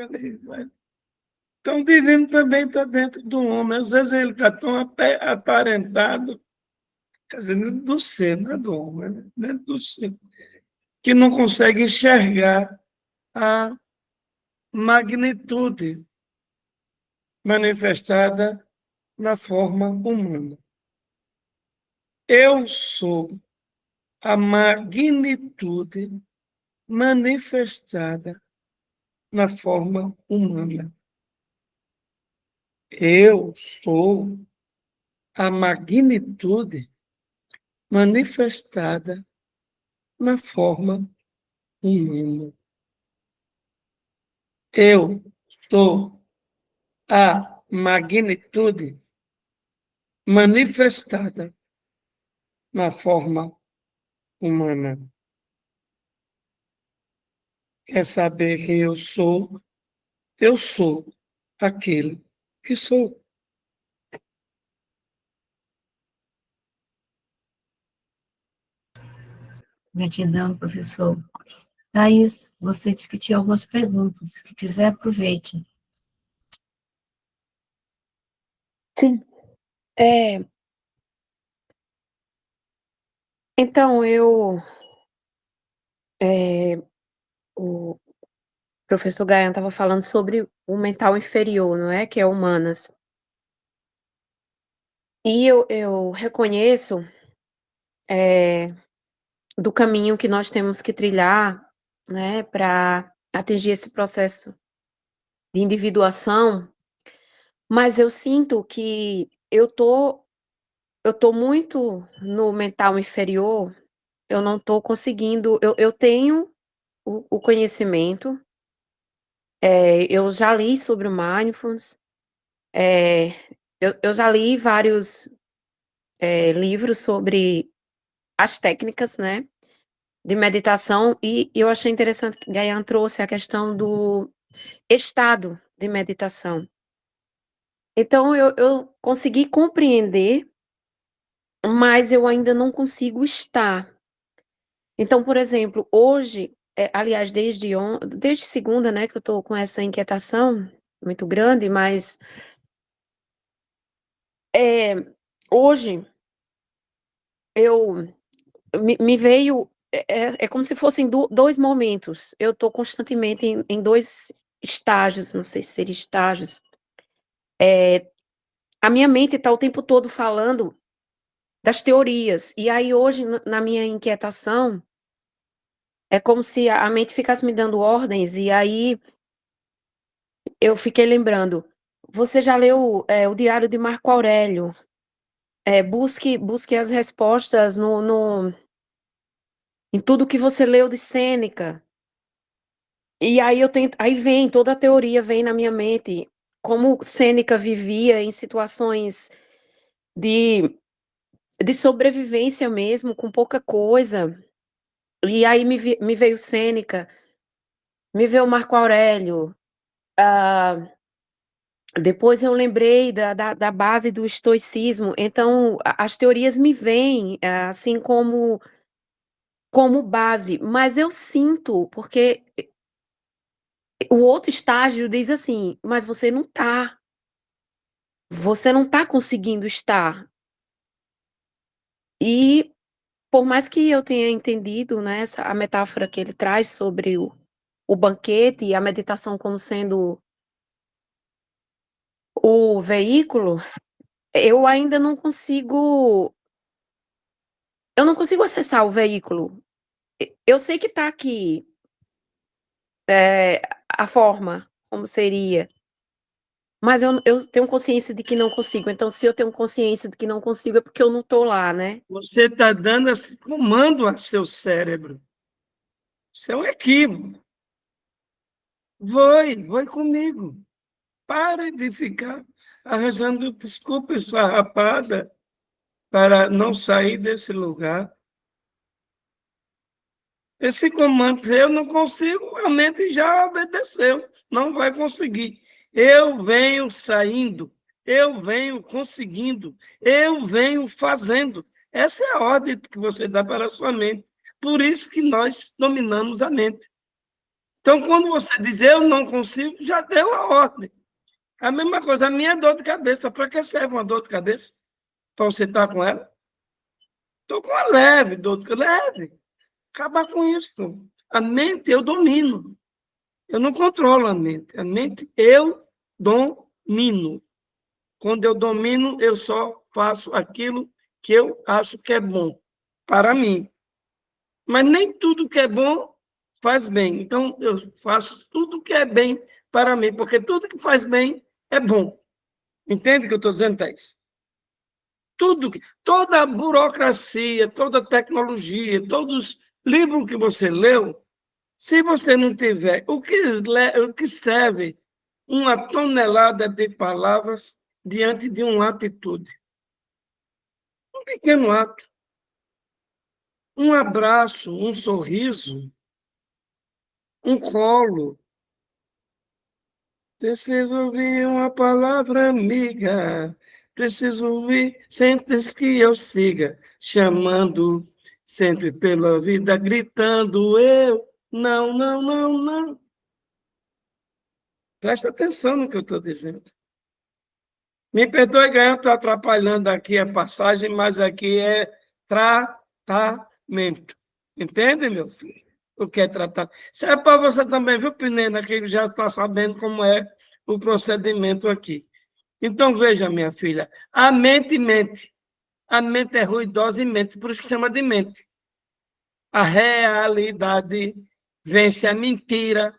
Então, o divino também está dentro do homem. Às vezes ele está tão aparentado, quer dizer, dentro do ser, não é do homem, né? Dentro do ser, que não consegue enxergar a magnitude manifestada na forma humana. Eu sou a magnitude manifestada na forma humana. Eu sou a magnitude manifestada na forma Eu sou a magnitude manifestada na forma humana. Quer saber quem eu sou? Eu sou aquele que sou. Gratidão, professor. Thaís, você disse que tinha algumas perguntas. Se quiser, aproveite. Sim. Então, o professor Gaian estava falando sobre o mental inferior, não é? Que é humanas. E eu reconheço, do caminho que nós temos que trilhar, né, para atingir esse processo de individuação, mas eu sinto que eu tô muito no mental inferior, eu não tô conseguindo eu tenho o conhecimento, eu já li sobre o mindfulness, eh, eu já li vários, livros sobre as técnicas, né, de meditação, e eu achei interessante que Gaian trouxe a questão do estado de meditação. Então eu consegui compreender, mas eu ainda não consigo estar. Então, por exemplo, hoje, aliás, desde segunda, né, que eu tô com essa inquietação muito grande, mas, eh, hoje eu me veio é como se fossem 2 momentos. Eu tô constantemente em 2 estágios, não sei se seria estágios. A minha mente tá o tempo todo falando das teorias, e aí hoje na minha inquietação, é como se a mente ficasse me dando ordens, e aí eu fiquei lembrando: "Você já leu, o Diário de Marco Aurélio? Busque as respostas no em tudo que você leu de Sêneca". E aí aí vem toda a teoria vem na minha mente, como Sêneca vivia em situações de sobrevivência mesmo, com pouca coisa. E aí me veio Sêneca, me veio Marco Aurélio, ah, depois eu lembrei da base do estoicismo, então as teorias me vêm, assim como base, mas eu sinto, porque o outro estágio diz assim: "Mas você não tá conseguindo estar". E por mais que eu tenha entendido, né, a metáfora que ele traz sobre o banquete e a meditação como sendo o veículo, eu ainda não consigo eu não consigo acessar o veículo. Eu sei que tá aqui, a forma, como seria, mas eu tenho consciência de que não consigo, então se eu tenho consciência de que não consigo é porque eu não tô lá, né. Você está dando esse comando ao seu cérebro. Isso é um equívoco. Vai comigo. Pare de ficar arranjando desculpa esfarrapada para não sair desse lugar. Esse comando, eu não consigo, a mente já obedeceu, não vai conseguir. Eu venho saindo, eu venho conseguindo, eu venho fazendo. Essa é a ordem que você dá para a sua mente. Por isso que nós dominamos a mente. Então, quando você diz eu não consigo, já deu a ordem. A mesma coisa, a minha dor de cabeça. Para que serve uma dor de cabeça? Para você estar com ela? Estou com uma leve dor de cabeça. Leve. Acabar com isso. A mente eu domino. Eu não controlo a mente. A mente eu domino. Quando eu domino, eu só faço aquilo que eu acho que é bom para mim. Mas nem tudo que é bom faz bem. Então, eu faço tudo que é bem para mim, porque tudo que faz bem é bom. Entende o que eu estou dizendo, Thais? Tudo, toda a burocracia, toda a tecnologia, todos os livros que você leu, Se você não tiver, o que serve uma tonelada de palavras diante de uma atitude? Um pequeno ato, um abraço, um sorriso, um colo. Preciso ouvir uma palavra amiga. Preciso ouvir sentes que eu siga, chamando sempre pela vida, gritando eu. Não, não, não, não. Presta atenção no que eu estou dizendo. Me perdoe, Ganhão, estou atrapalhando aqui a passagem, mas aqui é tratamento. Entende, meu filho? O que é tratar? Isso é para você também, viu, Pinena, que já está sabendo como é o procedimento aqui. Então, veja, minha filha, a mente mente. A mente é ruidosa e mente, por isso que chama de mente. A realidade vence a mentira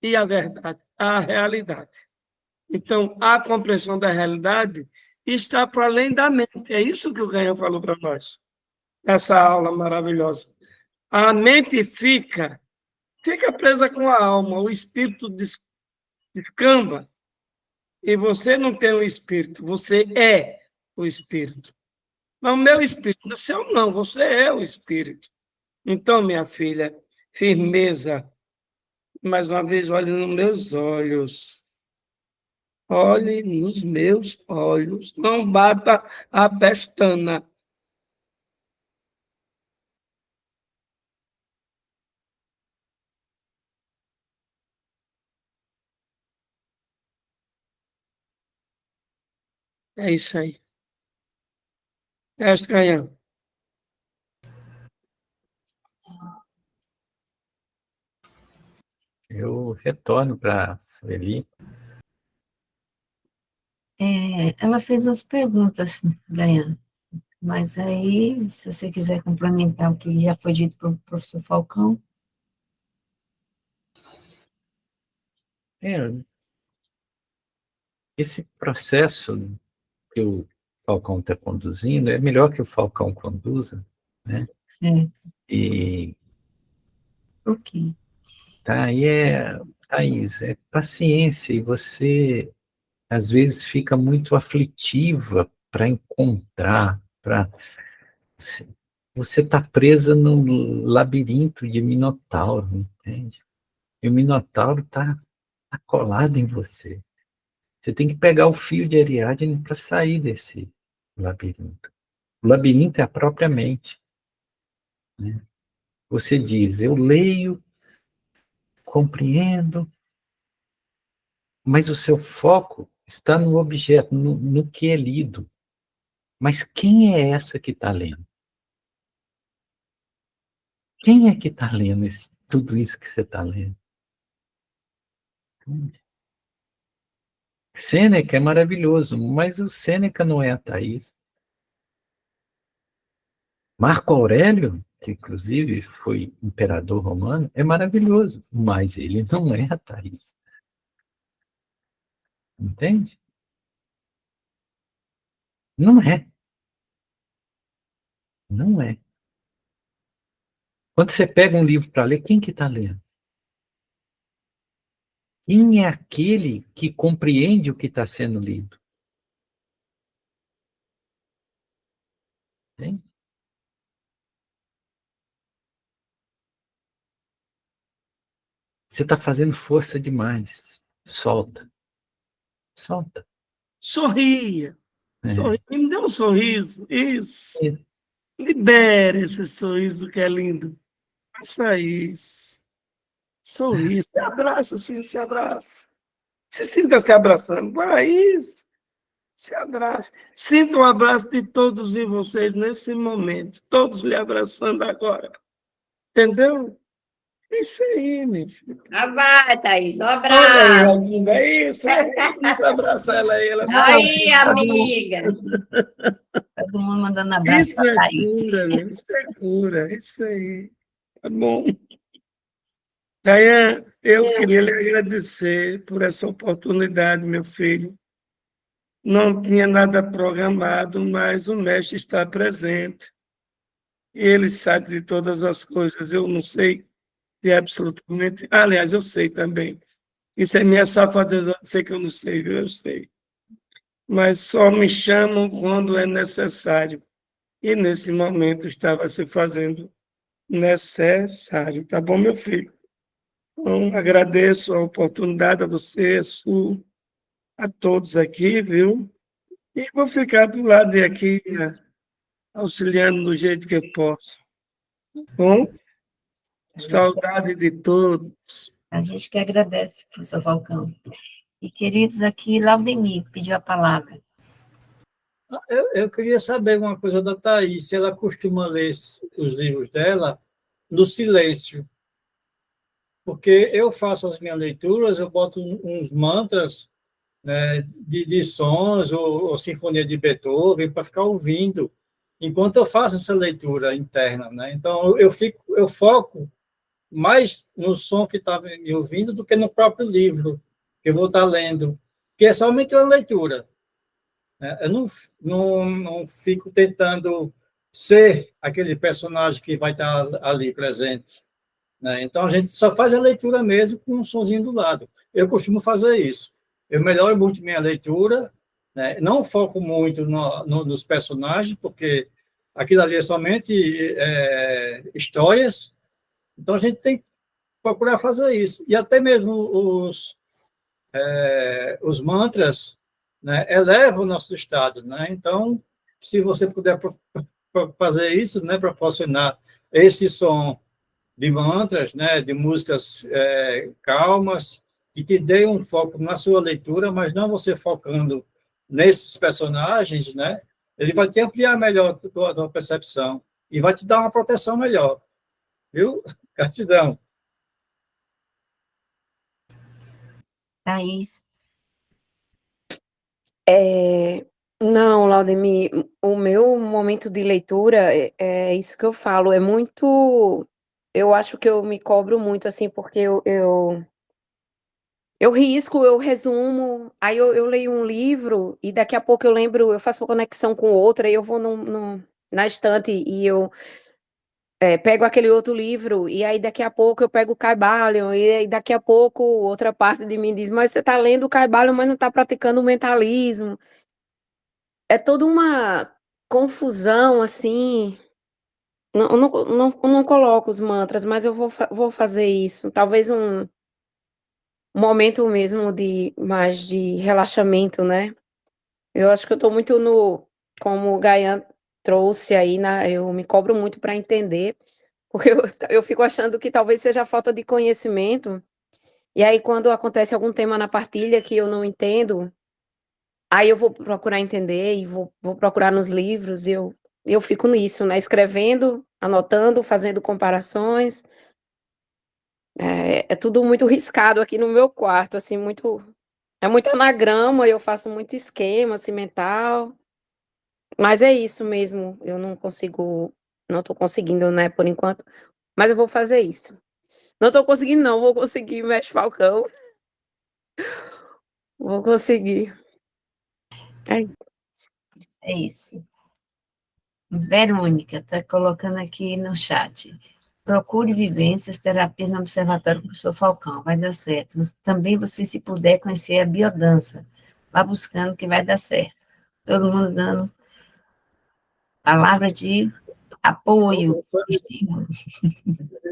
e a verdade, a realidade. Então, a compreensão da realidade está para além da mente. É isso que o Ganhão falou para nós, nessa aula maravilhosa. A mente fica presa com a alma, o espírito descamba, e você não tem o espírito, você é o espírito. Mas o meu espírito, o seu não, você é o espírito. Então, minha filha, firmeza. Mais uma vez, olhe nos meus olhos. Olhe nos meus olhos. Não bata a pestana. É isso aí. É isso, Ganhão. Eu retorno para a Sueli. Ela fez as perguntas, Dayane, mas aí, se você quiser complementar o que já foi dito pelo professor Falcão. Esse processo que o Falcão está conduzindo é melhor que o Falcão conduza, né? E Por quê? tá aí Thaís, é paciência, e você às vezes fica muito aflitiva para encontrar, você está presa no labirinto de Minotauro, entende? E o Minotauro está colado em você. Você tem que pegar o fio de Ariadne para sair desse labirinto. O labirinto é a própria mente, né? Você diz, eu leio, compreendo, mas o seu foco está no objeto, no que é lido. Mas quem é essa que está lendo? Quem é que está lendo tudo isso que você está lendo? Sêneca é maravilhoso, mas o Sêneca não é a Thaís. Marco Aurélio, que inclusive foi imperador romano, é maravilhoso, mas ele não é a Thaís. Entende? Não é. Não é. Quando você pega um livro para ler, quem que está lendo? Quem é aquele que compreende o que está sendo lido? Entende? Você está fazendo força demais. Solta. Solta. Sorria. Sorria. Me dê um sorriso. Isso. É. Libere esse sorriso que é lindo. Faça isso. Sorri. Se abraça, sim, se abraça. Se sinta se abraçando. Vai, isso. Se abrace. Sinta o abraço de todos de vocês nesse momento. Todos lhe abraçando agora. Entendeu? Isso aí, meu filho. Vai, Thaís, um Olha aí, abraço. linda. É isso. Vamos abraçar ela aí. Ela Aí, amiga. Todo mundo mandando abraço Isso para é Thaís. cura, meu. Isso é cura. Isso aí. Tá bom. Dayan, eu queria lhe agradecer por essa oportunidade, meu filho. Não tinha nada programado, mas o mestre está presente. E ele sabe de todas as coisas. Eu não sei de absolutamente... Aliás, eu sei também. Isso é minha safadeza, sei que eu não sei, viu? Eu sei. Mas só me chamam quando é necessário. E nesse momento estava se fazendo necessário. Tá bom, meu filho? Então, agradeço a oportunidade a você, a Su, a todos aqui, viu? E vou ficar do lado de aqui, né, auxiliando do jeito que eu posso. Bom, saudade de todos. A gente que agradece, professor Falcão. E, queridos, aqui, Laudemir pediu a palavra. Eu queria saber uma coisa da Thaís, se ela costuma ler os livros dela no silêncio, porque eu faço as minhas leituras, eu boto uns mantras, né, de sons ou sinfonia de Beethoven para ficar ouvindo enquanto eu faço essa leitura interna, né? Então eu foco mais no som que está me ouvindo do que no próprio livro que eu vou estar lendo, que é somente uma leitura, né? Eu não fico tentando ser aquele personagem que vai estar ali presente, né? Então, a gente só faz a leitura mesmo com um sonzinho do lado. Eu costumo fazer isso. Eu melhoro muito minha leitura, né? Não foco muito nos personagens, porque aquilo ali é somente histórias. Então, a gente tem que procurar fazer isso. E até mesmo os mantras, né, elevam o nosso estado, né? Então, se você puder fazer isso, né, proporcionar esse som de mantras, né, de músicas calmas, que te dê um foco na sua leitura, mas não você focando nesses personagens, né? Ele vai te ampliar melhor a tua percepção e vai te dar uma proteção melhor, viu? Gratidão. Thaís. Não, Laudemir, o meu momento de leitura é isso que eu falo, é muito. Eu acho que eu me cobro muito, assim, porque eu risco, eu resumo, aí eu leio um livro e daqui a pouco eu lembro, eu faço uma conexão com outra, e eu vou na estante e eu pego aquele outro livro, e aí daqui a pouco eu pego o Caibalion, e aí daqui a pouco outra parte de mim diz: mas você está lendo o Caibalion, mas não está praticando o mentalismo. É toda uma confusão, assim. Eu não coloco os mantras, mas eu vou fazer isso. Talvez um momento mesmo de mais de relaxamento, né. Eu acho que eu estou muito no como o Gaian trouxe aí, eu me cobro muito para entender, porque eu fico achando que talvez seja falta de conhecimento, e aí quando acontece algum tema na partilha que eu não entendo, aí eu vou procurar entender e vou procurar nos livros, e eu fico nisso, né, escrevendo, anotando, fazendo comparações. É tudo muito riscado aqui no meu quarto, assim, muito anagrama, eu faço muito esquema, assim, mental, mas é isso mesmo, eu não tô conseguindo, né, por enquanto, mas eu vou fazer isso. Não tô conseguindo não, vou conseguir, mestre Falcão, vou conseguir. É. É isso. Verônica está colocando aqui no chat. Procure vivências, terapias no observatório com o professor Falcão, vai dar certo. Também você, se puder, conhecer a biodança. Vá buscando que vai dar certo. Todo mundo dando palavra de apoio, estímulo.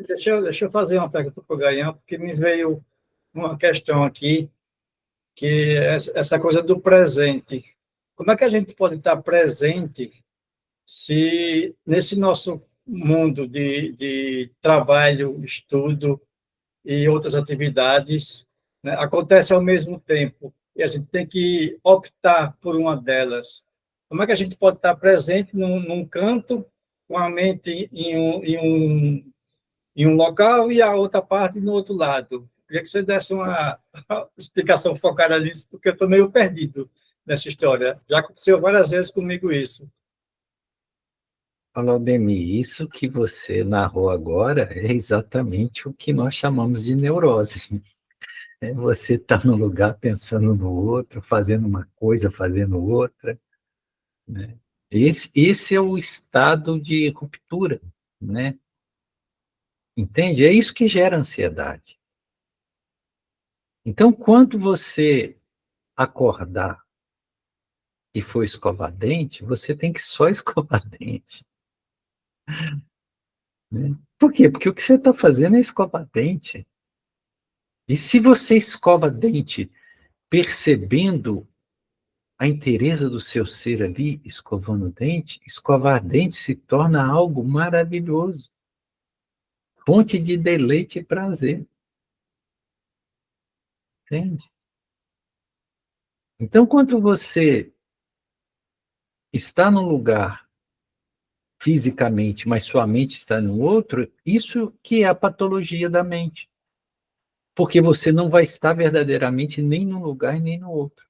Deixa eu fazer uma pergunta para o Gaian, porque me veio uma questão aqui, que é essa coisa do presente. Como é que a gente pode estar presente se nesse nosso mundo de trabalho, estudo e outras atividades, né, acontece ao mesmo tempo e a gente tem que optar por uma delas? Como é que a gente pode estar presente num canto, com a mente em um local e a outra parte no outro lado? Queria que você desse uma explicação focada nisso, porque eu estou meio perdido nessa história. Já aconteceu várias vezes comigo isso. Aldemir, isso que você narrou agora é exatamente o que nós chamamos de neurose. Você está num lugar pensando no outro, fazendo uma coisa, fazendo outra, né? Esse é o estado de ruptura, né? Entende? É isso que gera ansiedade. Então, quando você acordar e for escovar dente, você tem que só escovar dente. Né? Por quê? Porque o que você está fazendo é escovar dente. E se você escova dente percebendo a inteireza do seu ser ali, escovando dente, escovar dente se torna algo maravilhoso. Fonte de deleite e prazer. Entende? Então, quando você está num lugar fisicamente, mas sua mente está no outro, isso que é a patologia da mente. Porque você não vai estar verdadeiramente nem num lugar e nem no outro.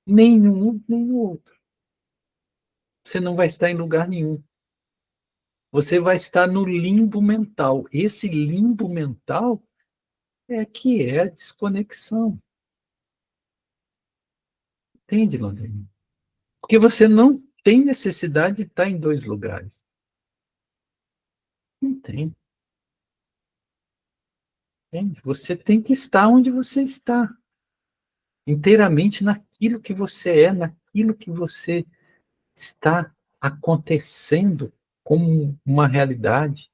Nem num, nem no outro. Você não vai estar em lugar nenhum. Você vai estar no limbo mental. Esse limbo mental é que é a desconexão. Entende, Londrina? Porque você não tem necessidade de estar em dois lugares. Não tem. Entende? Você tem que estar onde você está. Inteiramente naquilo que você é, naquilo que você está acontecendo como uma realidade.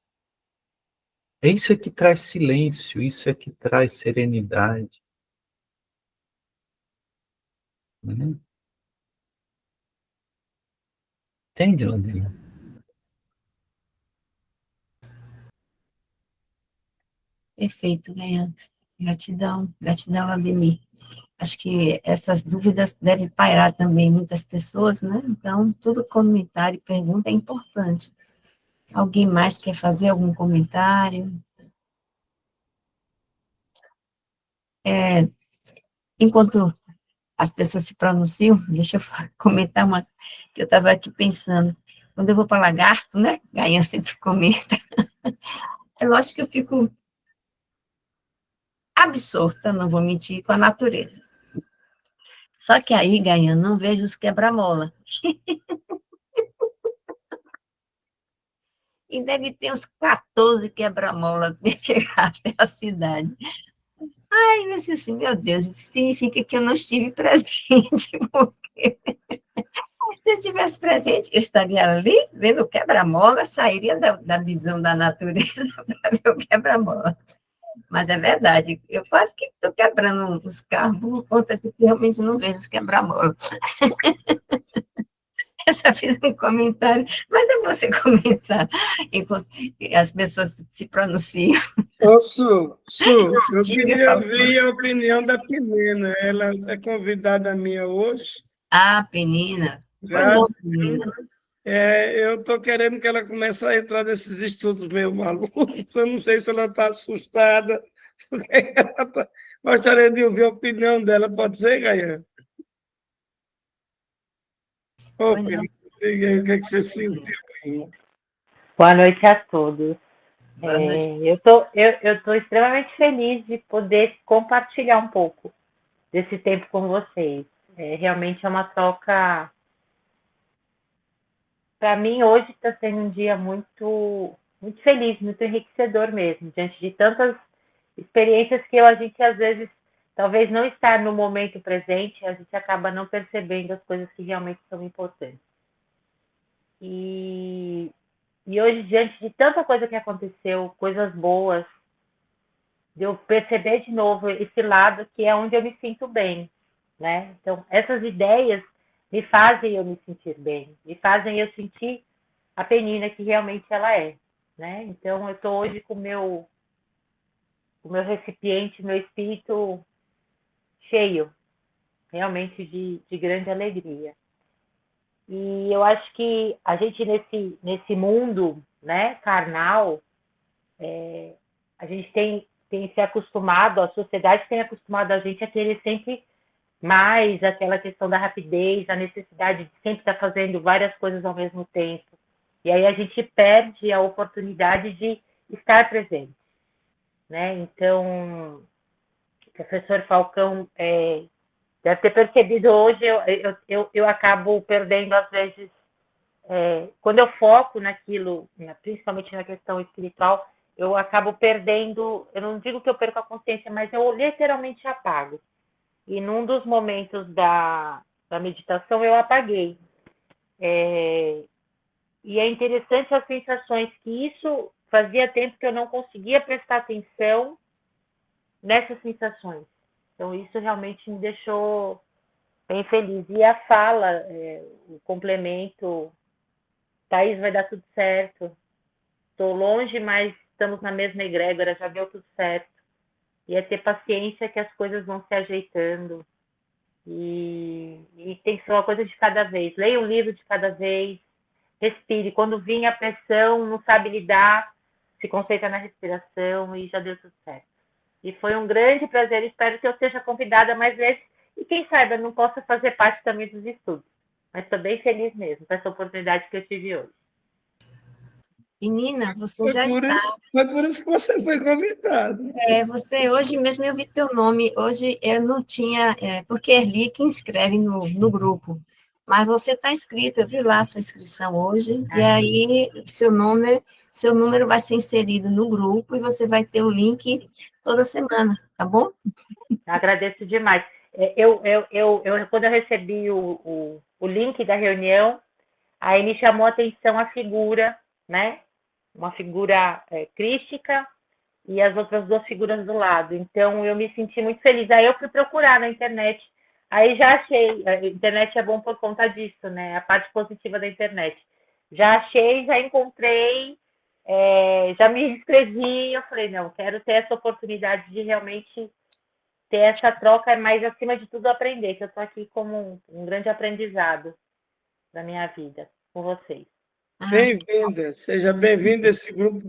É isso que traz silêncio, isso é que traz serenidade. Né? Entende, Londrina? Perfeito, Ganha. Gratidão, gratidão, Vladimir. Acho que essas dúvidas devem pairar também muitas pessoas, né? Então, todo comentário e pergunta é importante. Alguém mais quer fazer algum comentário? Enquanto as pessoas se pronunciam, deixa eu comentar uma que eu estava aqui pensando. Quando eu vou para lagarto, né? Gaia sempre comenta. É lógico que eu fico absorta, não vou mentir, com a natureza. Só que aí, Gaia, não vejo os quebra-mola. E deve ter uns 14 quebra-mola para chegar até a cidade. Aí eu disse assim, meu Deus, isso significa que eu não estive presente, porque se eu estivesse presente, eu estaria ali vendo o quebra-mola, sairia da visão da natureza para ver o quebra-mola. Mas é verdade, eu quase que estou quebrando os carros por conta de que realmente não vejo os quebra-mola. Eu só fiz um comentário, mas é você comentar enquanto as pessoas se pronunciam. Ô, Su, eu Diga, queria por favor. ouvir a opinião da Penina. Ela é convidada minha hoje. Ah, menina. Pois Já, não, menina. eu estou querendo que ela comece a entrar nesses estudos meio malucos. Eu não sei se ela está assustada. Porque ela tá... Gostaria de ouvir a opinião dela. Pode ser, Gaia? Ô, Pois não. Penina, diga aí o que, é que você sentiu. Boa noite a todos. Boa noite. Eu tô extremamente feliz de poder compartilhar um pouco desse tempo com vocês. Realmente é uma troca. Para mim, hoje está sendo um dia muito, muito feliz, muito enriquecedor mesmo, diante de tantas experiências que a gente, às vezes, talvez não estar no momento presente, a gente acaba não percebendo as coisas que realmente são importantes. E hoje, diante de tanta coisa que aconteceu, coisas boas, de eu perceber de novo esse lado que é onde eu me sinto bem, né? Então, essas ideias me fazem eu me sentir bem, me fazem eu sentir a Penina que realmente ela é, né? Então, eu estou hoje com o meu recipiente, meu espírito cheio, realmente de grande alegria. E eu acho que a gente nesse mundo, né, carnal, a gente tem se acostumado, a sociedade tem acostumado a gente a querer sempre mais, aquela questão da rapidez, a necessidade de sempre estar fazendo várias coisas ao mesmo tempo. E aí a gente perde a oportunidade de estar presente, né? Então, o professor Falcão deve ter percebido hoje, eu acabo perdendo, às vezes, quando eu foco naquilo, principalmente na questão espiritual, eu acabo perdendo, eu não digo que eu perco a consciência, mas eu literalmente apago. E num dos momentos da meditação eu apaguei. E é interessante as sensações que isso fazia tempo que eu não conseguia prestar atenção nessas sensações. Então isso realmente me deixou bem feliz. E a fala, o complemento, Thaís, vai dar tudo certo. Estou longe, mas estamos na mesma egrégora, já deu tudo certo. E é ter paciência que as coisas vão se ajeitando. E tem que ser uma coisa de cada vez. Leia um livro de cada vez, respire. Quando vir a pressão, não sabe lidar, se concentra na respiração e já deu tudo certo. E foi um grande prazer. Espero que eu seja convidada mais vezes. E quem sabe eu não possa fazer parte também dos estudos. Mas estou bem feliz mesmo com essa oportunidade que eu tive hoje. Menina, você já está. Foi por isso que você foi convidada. Você, hoje mesmo eu vi teu nome, hoje eu não tinha, porque é Erli que inscreve no grupo, mas você está inscrito, eu vi lá a sua inscrição hoje, e aí seu número vai ser inserido no grupo e você vai ter o link toda semana, tá bom? Agradeço demais. Quando eu recebi o link da reunião, aí me chamou a atenção a figura, né? Uma figura crística e as outras 2 figuras do lado. Então, eu me senti muito feliz. Aí eu fui procurar na internet. Aí já achei. A internet é bom por conta disso, né? A parte positiva da internet. Já achei, já encontrei, já me inscrevi. Eu falei, não, quero ter essa oportunidade de realmente ter essa troca, mas, acima de tudo, aprender, que eu estou aqui como um grande aprendizado da minha vida, com vocês. Bem-vinda, seja bem-vinda a esse grupo.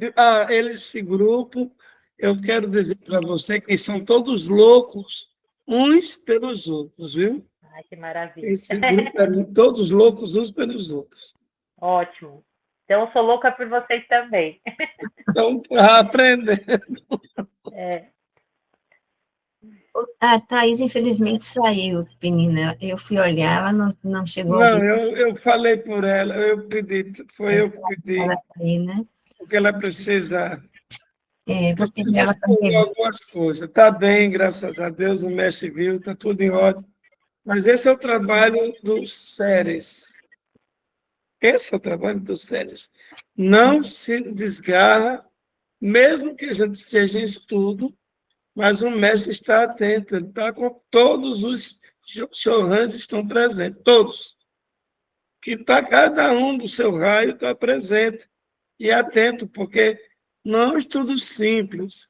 Esse grupo, eu quero dizer para você que são todos loucos uns pelos outros, viu? Ai, que maravilha. Esse grupo é todos loucos uns pelos outros. Ótimo. Então, eu sou louca por vocês também. Então, aprenda. A Thaís, infelizmente, saiu, menina. Eu fui olhar, ela não chegou a Não, ouvir. eu falei por ela, eu pedi, foi eu que pedi, Ela tá aí, né? porque ela precisa Vou pedir ela para escolher algumas coisas. Está bem, graças a Deus, o mestre viu, está tudo em ordem. Mas esse é o trabalho dos seres. Esse é o trabalho dos seres. Não se desgarra, mesmo que a gente esteja em estudo, mas o mestre está atento, ele está com todos os Chohans estão presentes, todos. Que está cada um do seu raio está presente e atento, porque não é um estudo simples.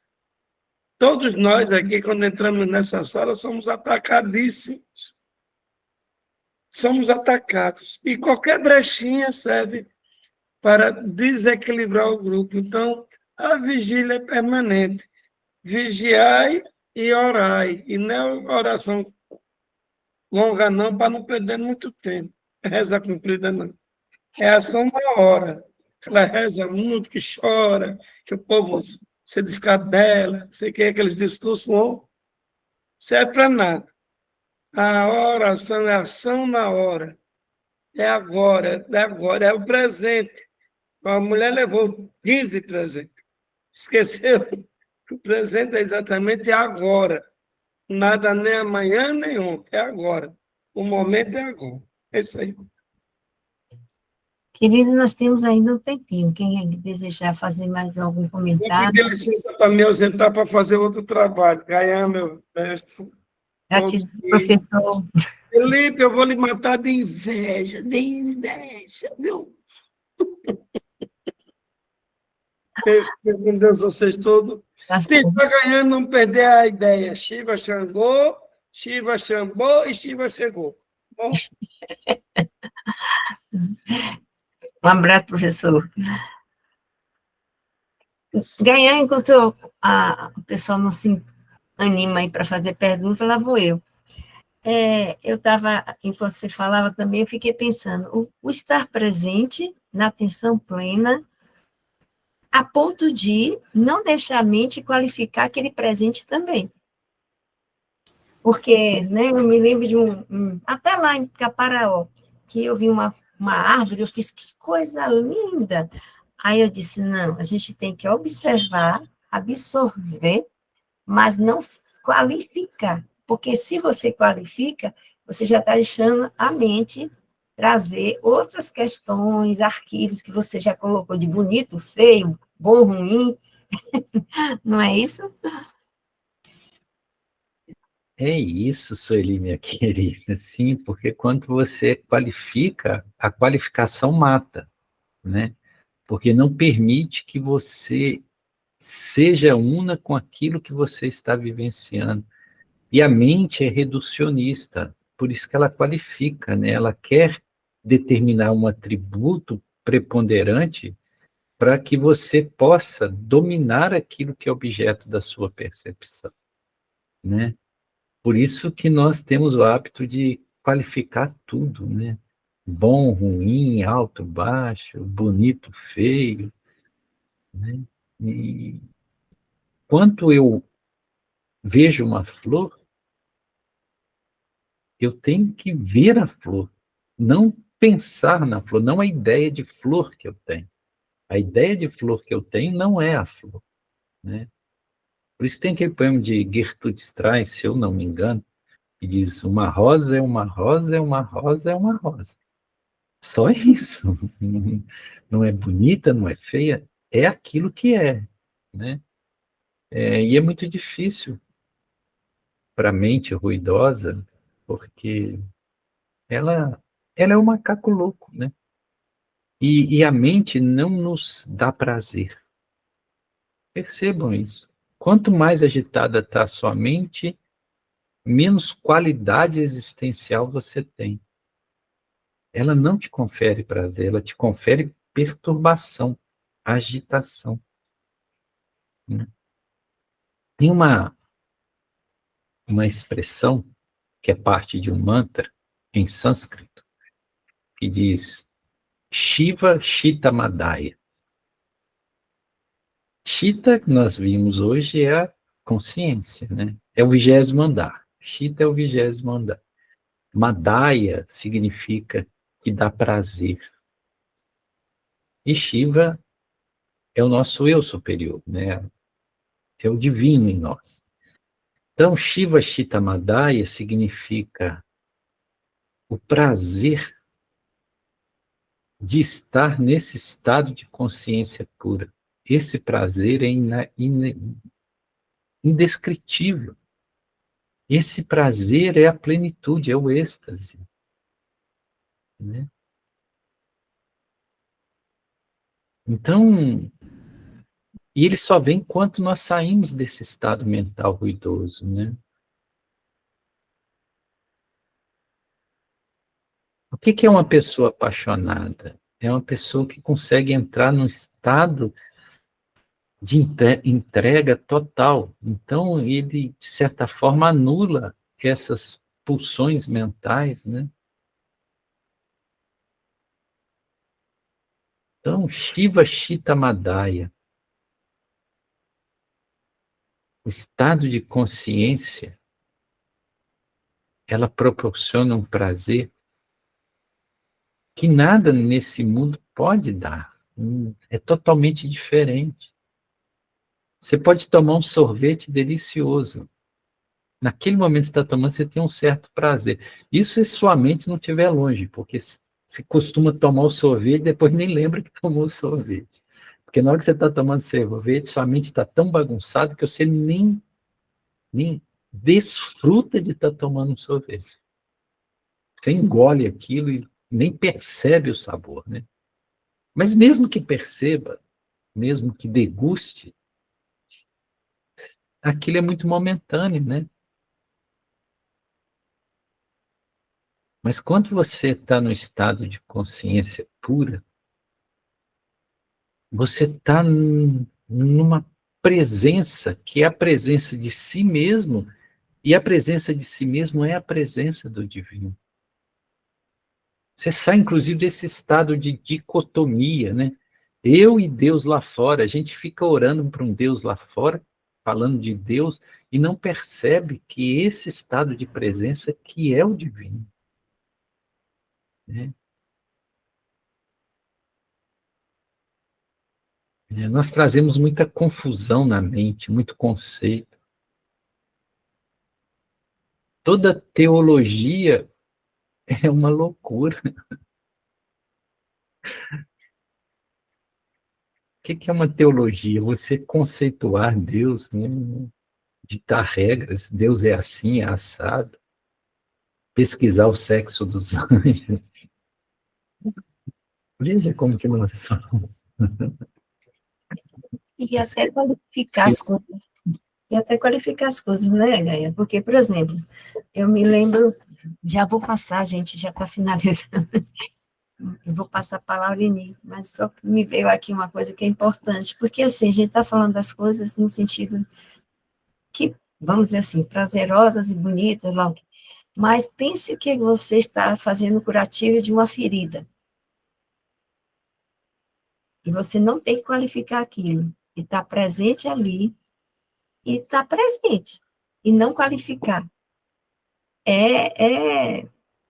Todos nós aqui, quando entramos nessa sala, somos atacadíssimos. Somos atacados. E qualquer brechinha serve para desequilibrar o grupo. Então, a vigília é permanente. Vigiai e orai. E não é oração longa, não, para não perder muito tempo. Reza cumprida, não. É ação da hora. Ela reza muito, que chora, que o povo se descabela, sei que aqueles discursos não serve para nada. A oração é ação na hora. É agora, é o presente. A mulher levou 15 presentes. Esqueceu que o presente é exatamente agora. Nada nem amanhã, nem ontem. É agora. O momento é agora. É isso aí. Queridos, nós temos ainda um tempinho. Quem desejar fazer mais algum Vou comentário, pedir licença para me ausentar para fazer outro trabalho. Ganhar meu mestre. gratidão, professor. Felipe, eu vou lhe matar de inveja, viu? Deus com Deus, vocês todos. Se está ganhando, não perder a ideia. Shiva Xangô, Shiva Xambô e Shiva chegou. Bom? Um abraço, professor. Ganhar, enquanto o pessoal não se anima aí para fazer pergunta, lá vou eu. Eu estava, enquanto você falava também, eu fiquei pensando, o estar presente na atenção plena, a ponto de não deixar a mente qualificar aquele presente também. Porque, né, eu me lembro de até lá em Caparaó, que eu vi uma árvore, eu fiz, que coisa linda! Aí eu disse, não, a gente tem que observar, absorver, mas não qualificar. Porque se você qualifica, você já está deixando a mente trazer outras questões, arquivos que você já colocou de bonito, feio, bom, ruim, não é isso? É isso, Sueli, minha querida, sim, porque quando você qualifica, a qualificação mata, né? Porque não permite que você seja una com aquilo que você está vivenciando. E a mente é reducionista, por isso que ela qualifica, né? Ela quer determinar um atributo preponderante para que você possa dominar aquilo que é objeto da sua percepção, né? Por isso que nós temos o hábito de qualificar tudo, né? Bom, ruim, alto, baixo, bonito, feio, né? E quando eu vejo uma flor, eu tenho que ver a flor, não pensar na flor, não a ideia de flor que eu tenho. A ideia de flor que eu tenho não é a flor, né? Por isso tem aquele poema de Gertrude Strauss, se eu não me engano, que diz: uma rosa é uma rosa, é uma rosa, é uma rosa. Só isso. Não é bonita, não é feia, é aquilo que é, né? E é muito difícil para a mente ruidosa, porque ela é um macaco louco, né? E a mente não nos dá prazer. Percebam isso. Quanto mais agitada está a sua mente, menos qualidade existencial você tem. Ela não te confere prazer, ela te confere perturbação, agitação, né? Tem uma expressão que é parte de um mantra em sânscrito, que diz Shiva Shita Madaya. Shita, que nós vimos hoje, é a consciência, né? É o 20º andar. Shita é o 20º andar. Madaya significa que dá prazer. E Shiva é o nosso eu superior, né? É o divino em nós. Então, Shiva Shita Madaya significa o prazer de estar nesse estado de consciência pura. Esse prazer é indescritível. Esse prazer é a plenitude, é o êxtase, né? Então, e ele só vem quando nós saímos desse estado mental ruidoso, né? O que é uma pessoa apaixonada? É uma pessoa que consegue entrar num estado de entrega total. Então, ele, de certa forma, anula essas pulsões mentais, né? Então, Shiva Chitta Madhya, o estado de consciência, ela proporciona um prazer que nada nesse mundo pode dar. É totalmente diferente. Você pode tomar um sorvete delicioso. Naquele momento que você está tomando, você tem um certo prazer. Isso se sua mente não estiver longe, porque se costuma tomar o sorvete, depois nem lembra que tomou o sorvete. Porque na hora que você está tomando sorvete, sua mente está tão bagunçada que você nem desfruta de estar tomando um sorvete. Você engole aquilo e nem percebe o sabor, né? Mas mesmo que perceba, mesmo que deguste, aquilo é muito momentâneo, né? Mas quando você está no estado de consciência pura, você está numa presença que é a presença de si mesmo, e a presença de si mesmo é a presença do divino. Você sai, inclusive, desse estado de dicotomia, né? Eu e Deus lá fora, a gente fica orando para um Deus lá fora, falando de Deus, e não percebe que esse estado de presença que é o divino, né? Nós trazemos muita confusão na mente, muito conceito. Toda teologia é uma loucura. O que é uma teologia? Você conceituar Deus, né? Ditar regras, Deus é assim, é assado. Pesquisar o sexo dos anjos. Veja como que nós somos. E até qualificar as coisas. E até qualificar as coisas, né, Gaia? Porque, por exemplo, eu me lembro, já vou passar, gente, já está finalizando. Eu vou passar a palavra em mim, mas só que me veio aqui uma coisa que é importante, porque assim, a gente está falando das coisas no sentido que, vamos dizer assim, prazerosas e bonitas, logo. Mas pense que você está fazendo curativo de uma ferida. E você não tem que qualificar aquilo. E está presente ali, e está presente. E não qualificar.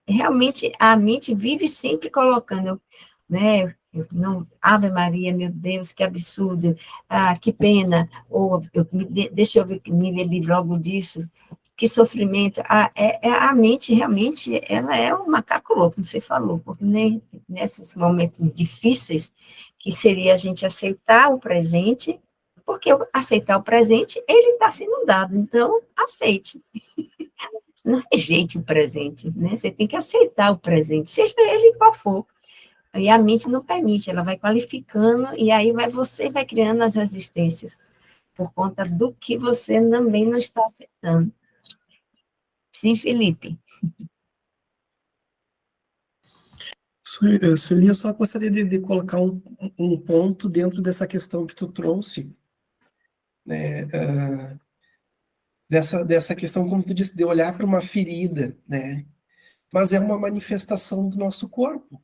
Realmente, a mente vive sempre colocando, né? Não, Ave Maria, meu Deus, que absurdo, que pena, ou deixa eu me ver livre logo disso, que sofrimento. A mente realmente, ela é um macaco louco, como você falou, porque nem nesses momentos difíceis, que seria a gente aceitar o presente, porque aceitar o presente, ele está sendo dado, então aceite. Não rejeite o presente, né? Você tem que aceitar o presente, seja ele qual for. E a mente não permite, ela vai qualificando, e aí você vai criando as resistências, por conta do que você também não está aceitando. Sim, Felipe. Sueli, eu só gostaria de colocar um ponto dentro dessa questão que tu trouxe, né? Dessa questão, como tu disse, de olhar para uma ferida, né? Mas é uma manifestação do nosso corpo,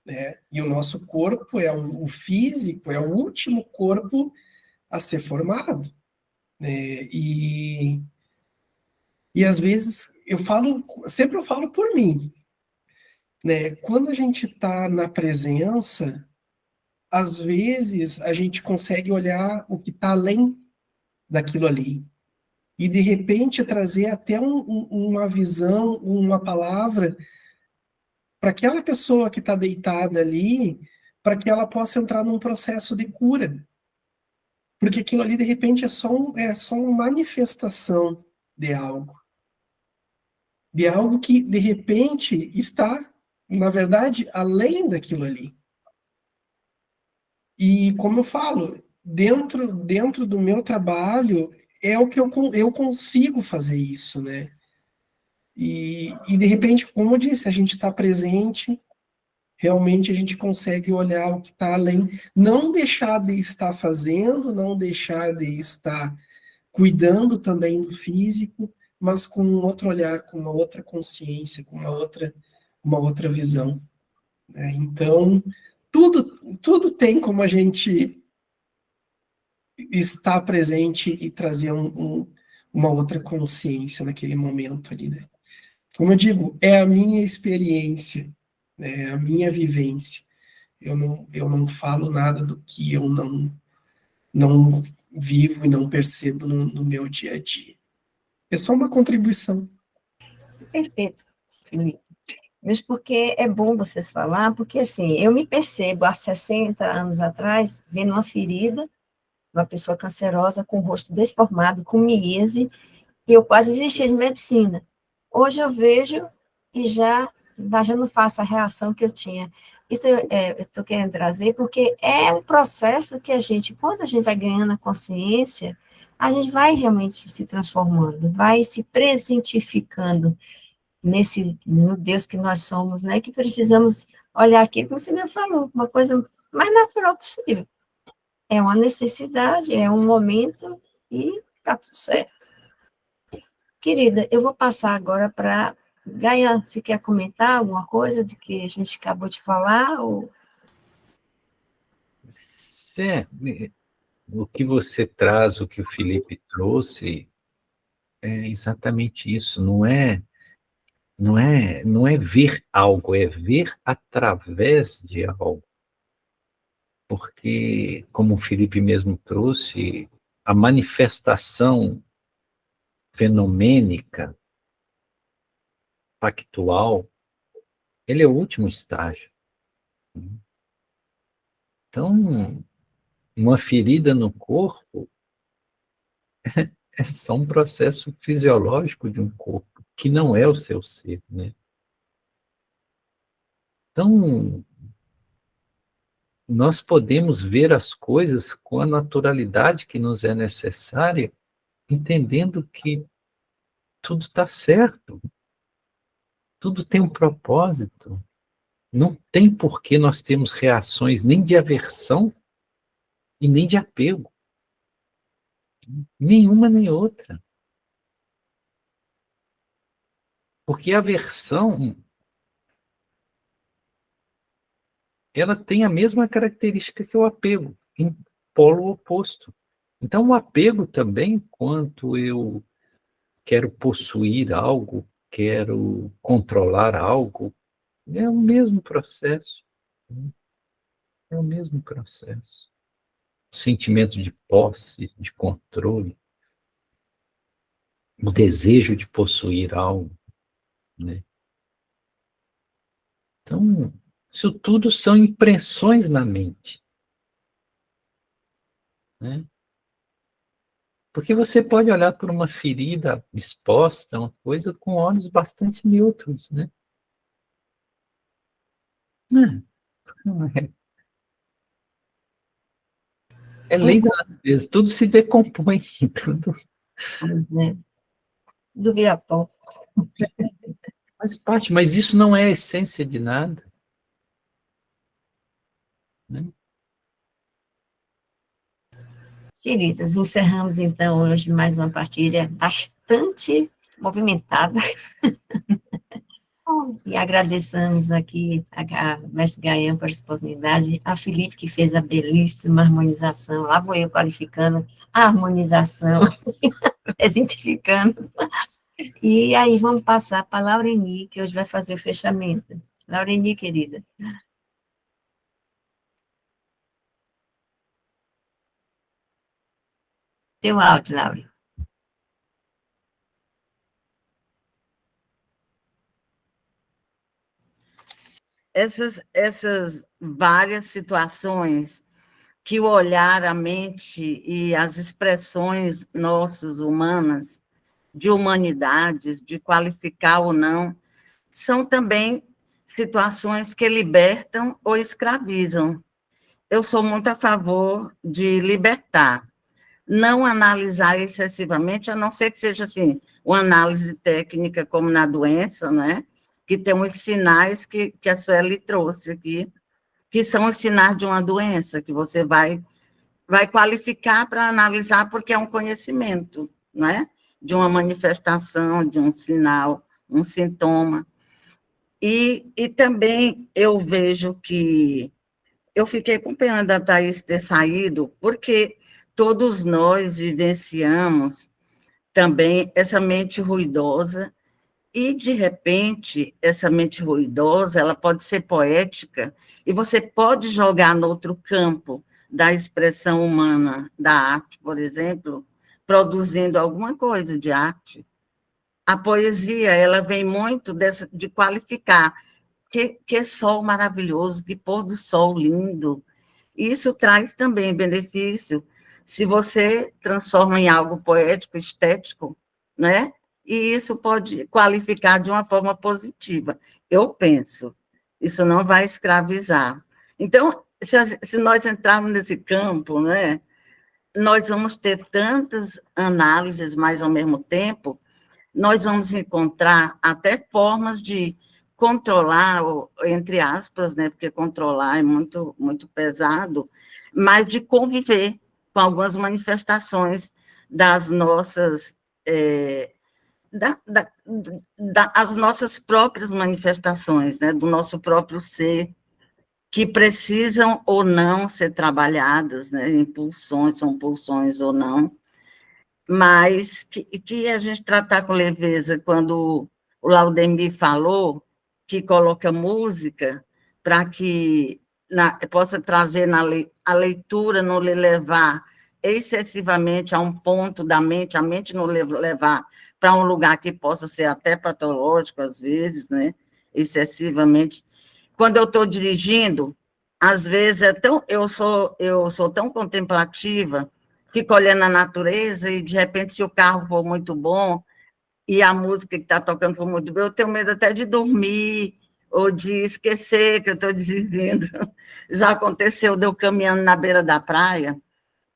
né? E o nosso corpo é o físico, é o último corpo a ser formado, né? E às vezes sempre eu falo por mim, né? Quando a gente está na presença, às vezes a gente consegue olhar o que está além daquilo ali. E, de repente, trazer até uma visão, uma palavra para aquela pessoa que está deitada ali, para que ela possa entrar num processo de cura. Porque aquilo ali, de repente, é só uma manifestação de algo. De algo que, de repente, está, na verdade, além daquilo ali. E, como eu falo, dentro do meu trabalho, é o que eu consigo fazer isso, né? E, de repente, como eu disse, a gente está presente, realmente a gente consegue olhar o que está além, não deixar de estar fazendo, não deixar de estar cuidando também do físico, mas com um outro olhar, com uma outra consciência, com uma outra visão, né? Então, tudo tem como a gente estar presente e trazer uma outra consciência naquele momento ali, né? Como eu digo, é a minha experiência, né? É a minha vivência. Eu não falo nada do que eu não vivo e não percebo no meu dia a dia. É só uma contribuição. Perfeito, Felipe. Mesmo porque é bom vocês falar, porque assim, eu me percebo há 60 anos atrás, vendo uma ferida, uma pessoa cancerosa, com o rosto deformado, com miese, e eu quase desistia de medicina. Hoje eu vejo e já não faço a reação que eu tinha. Isso eu estou querendo trazer, porque é um processo que quando a gente vai ganhando a consciência, a gente vai realmente se transformando, vai se presentificando no Deus que nós somos, né? Que precisamos olhar aqui, como você me falou, uma coisa mais natural possível. É uma necessidade, é um momento e está tudo certo. Querida, eu vou passar agora para Gaia. Você quer comentar alguma coisa de que a gente acabou de falar? Ou... O que você traz, o que o Felipe trouxe, é exatamente isso. Não é ver algo, é ver através de algo. porque, como o Felipe mesmo trouxe, a manifestação fenomênica, factual, ele é o último estágio. Então, uma ferida no corpo é só um processo fisiológico de um corpo, que não é o seu ser, né? Então, nós podemos ver as coisas com a naturalidade que nos é necessária, entendendo que tudo está certo, tudo tem um propósito. Não tem por que nós termos reações nem de aversão e nem de apego. Nenhuma nem outra. Porque a aversão, ela tem a mesma característica que o apego, em polo oposto. Então, o apego também, quanto eu quero possuir algo, quero controlar algo, é o mesmo processo. É o mesmo processo. O sentimento de posse, de controle, o desejo de possuir algo, né? Então, isso tudo são impressões na mente, né? Porque você pode olhar por uma ferida exposta, uma coisa, com olhos bastante neutros, né? Não é. É lei da natureza, tudo se decompõe, tudo né? Tudo vira pó. faz parte, mas isso não é a essência de nada, né? Queridas, encerramos então hoje mais uma partilha bastante movimentada. E agradecemos aqui a Mestre Gaian por essa oportunidade, a Felipe, que fez a belíssima harmonização, lá vou eu qualificando a harmonização, exemplificando. E aí vamos passar para a Laureni, que hoje vai fazer o fechamento. Laureni, querida. Teu áudio, Laura. Essas várias situações que o olhar, a mente e as expressões nossas humanas, de humanidades, de qualificar ou não, são também situações que libertam ou escravizam. Eu sou muito a favor de libertar, não analisar excessivamente, a não ser que seja assim, uma análise técnica como na doença, né? Que tem uns sinais que a Sueli trouxe aqui, que são os sinais de uma doença, que você vai qualificar para analisar, porque é um conhecimento, não é? De uma manifestação, de um sinal, um sintoma. E também eu vejo que eu fiquei com pena da Thaís ter saído, porque todos nós vivenciamos também essa mente ruidosa, e, de repente, essa mente ruidosa, ela pode ser poética, e você pode jogar no outro campo da expressão humana, da arte, por exemplo, produzindo alguma coisa de arte. A poesia, ela vem muito de qualificar, que sol maravilhoso, que pôr do sol lindo. Isso traz também benefício, se você transforma em algo poético, estético, né? E isso pode qualificar de uma forma positiva. Eu penso, isso não vai escravizar. Então, se nós entrarmos nesse campo, né, nós vamos ter tantas análises, mas, ao mesmo tempo, nós vamos encontrar até formas de controlar, entre aspas, né, porque controlar é muito, muito pesado, mas de conviver com algumas manifestações das nossas... as nossas próprias manifestações, né, do nosso próprio ser, que precisam ou não ser trabalhadas, né, impulsões, são pulsões ou não, mas que a gente tratar com leveza, quando o Laudemir falou que coloca música para que possa trazer a leitura, não lhe levar excessivamente a um ponto da mente, a mente não levar para um lugar que possa ser até patológico, às vezes, né? Excessivamente. Quando eu estou dirigindo, às vezes eu sou tão contemplativa, fico olhando a natureza e, de repente, se o carro for muito bom e a música que está tocando for muito boa, eu tenho medo até de dormir ou de esquecer que eu estou dirigindo. Já aconteceu de eu caminhando na beira da praia,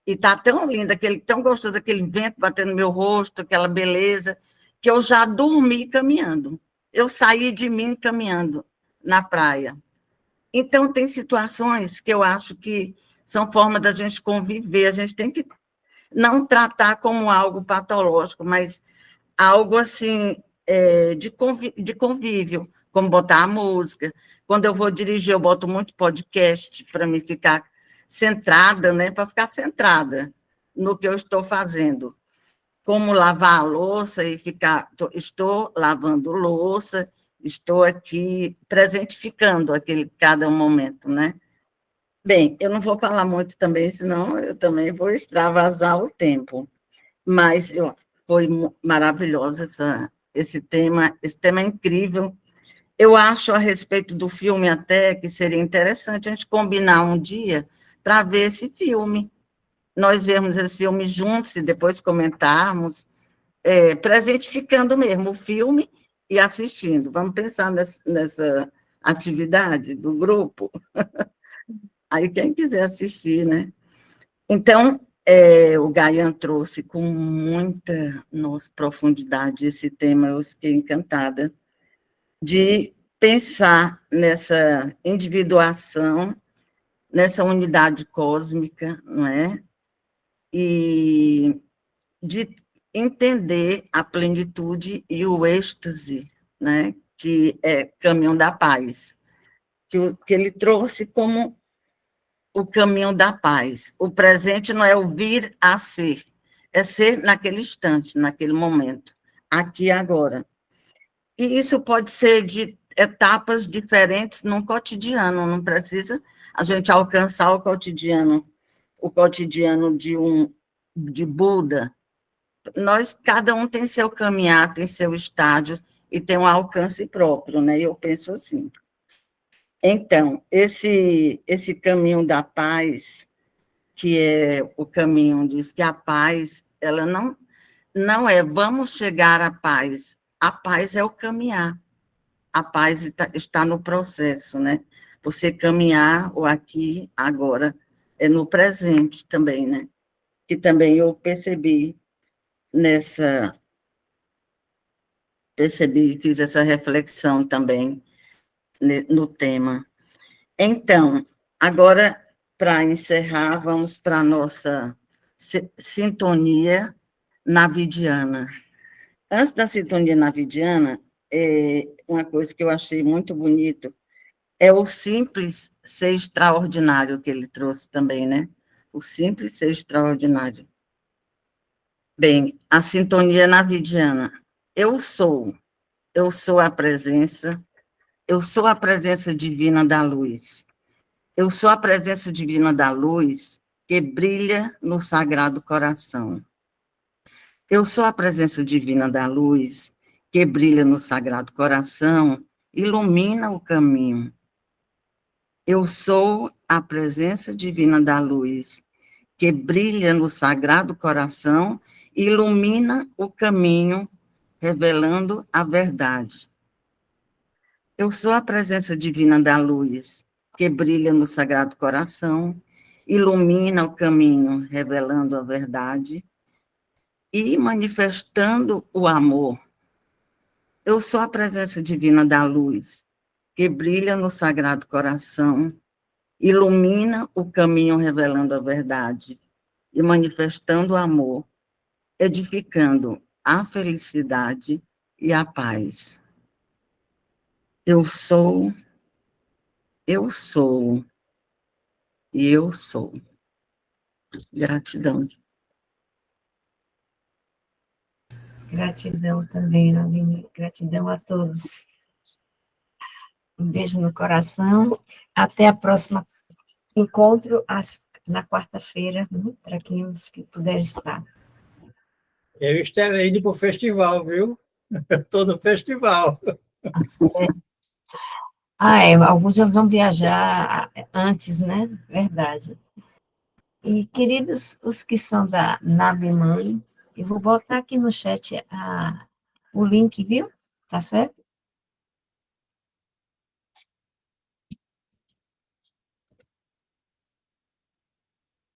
e está tão lindo, tão gostoso, aquele vento batendo no meu rosto, aquela beleza, que eu já dormi caminhando. Eu saí de mim caminhando na praia. Então, tem situações que eu acho que são formas da gente conviver, a gente tem que não tratar como algo patológico, mas algo assim, de convívio, como botar a música. Quando eu vou dirigir, eu boto muito podcast para me ficar centrada, né? Para ficar centrada no que eu estou fazendo. Como lavar a louça e estou lavando louça, estou aqui presentificando cada momento, né? Bem, eu não vou falar muito também, senão eu também vou extravasar o tempo. Mas foi maravilhoso esse tema é incrível. Eu acho, a respeito do filme, até que seria interessante a gente combinar um dia para ver esse filme. Nós vermos esse filme juntos e depois comentarmos, presentificando mesmo o filme e assistindo. Vamos pensar nessa atividade do grupo? Aí quem quiser assistir, né? Então, o Gaian trouxe com muita profundidade esse tema, eu fiquei encantada de pensar nessa individuação, nessa unidade cósmica, não é? E de entender a plenitude e o êxtase, né? Que é caminho da paz, que ele trouxe como o caminho da paz. O presente não é o vir a ser, é ser naquele instante, naquele momento, aqui e agora. E isso pode ser de etapas diferentes num cotidiano, não precisa a gente alcançar o cotidiano de Buda. Cada um tem seu caminhar, tem seu estágio e tem um alcance próprio, né? Eu penso assim. Então, esse caminho da paz, que é o caminho, diz que a paz, ela não é vamos chegar à paz. A paz é o caminhar. A paz está no processo, né? Você caminhar o aqui, agora, é no presente também, né? Que também eu fiz essa reflexão também no tema. Então, agora, para encerrar, vamos para a nossa sintonia navidiana. Antes da sintonia navidiana, uma coisa que eu achei muito bonito é o simples ser extraordinário que ele trouxe também, né? O simples ser extraordinário. Bem, a sintonia navidiana. Eu sou a presença divina da luz. Eu sou a presença divina da luz que brilha no Sagrado Coração. Eu sou a presença divina da luz que brilha no Sagrado Coração, ilumina o caminho. Eu sou a presença divina da luz que brilha no Sagrado Coração, ilumina o caminho, revelando a verdade. Eu sou a presença divina da luz que brilha no Sagrado Coração, ilumina o caminho, revelando a verdade e manifestando o amor. Eu sou a presença divina da luz que brilha no Sagrado Coração, ilumina o caminho, revelando a verdade e manifestando o amor, edificando a felicidade e a paz. Eu sou e eu sou. Gratidão. Gratidão também, Aline. Gratidão a todos. Um beijo no coração. Até a próxima encontro na quarta-feira, para quem que puder estar. Eu estarei indo para o festival, viu? Estou no festival. Alguns já vão viajar antes, né? Verdade. E, queridos, os que são da Nave Mãe, eu vou botar aqui no chat o link, viu? Tá certo?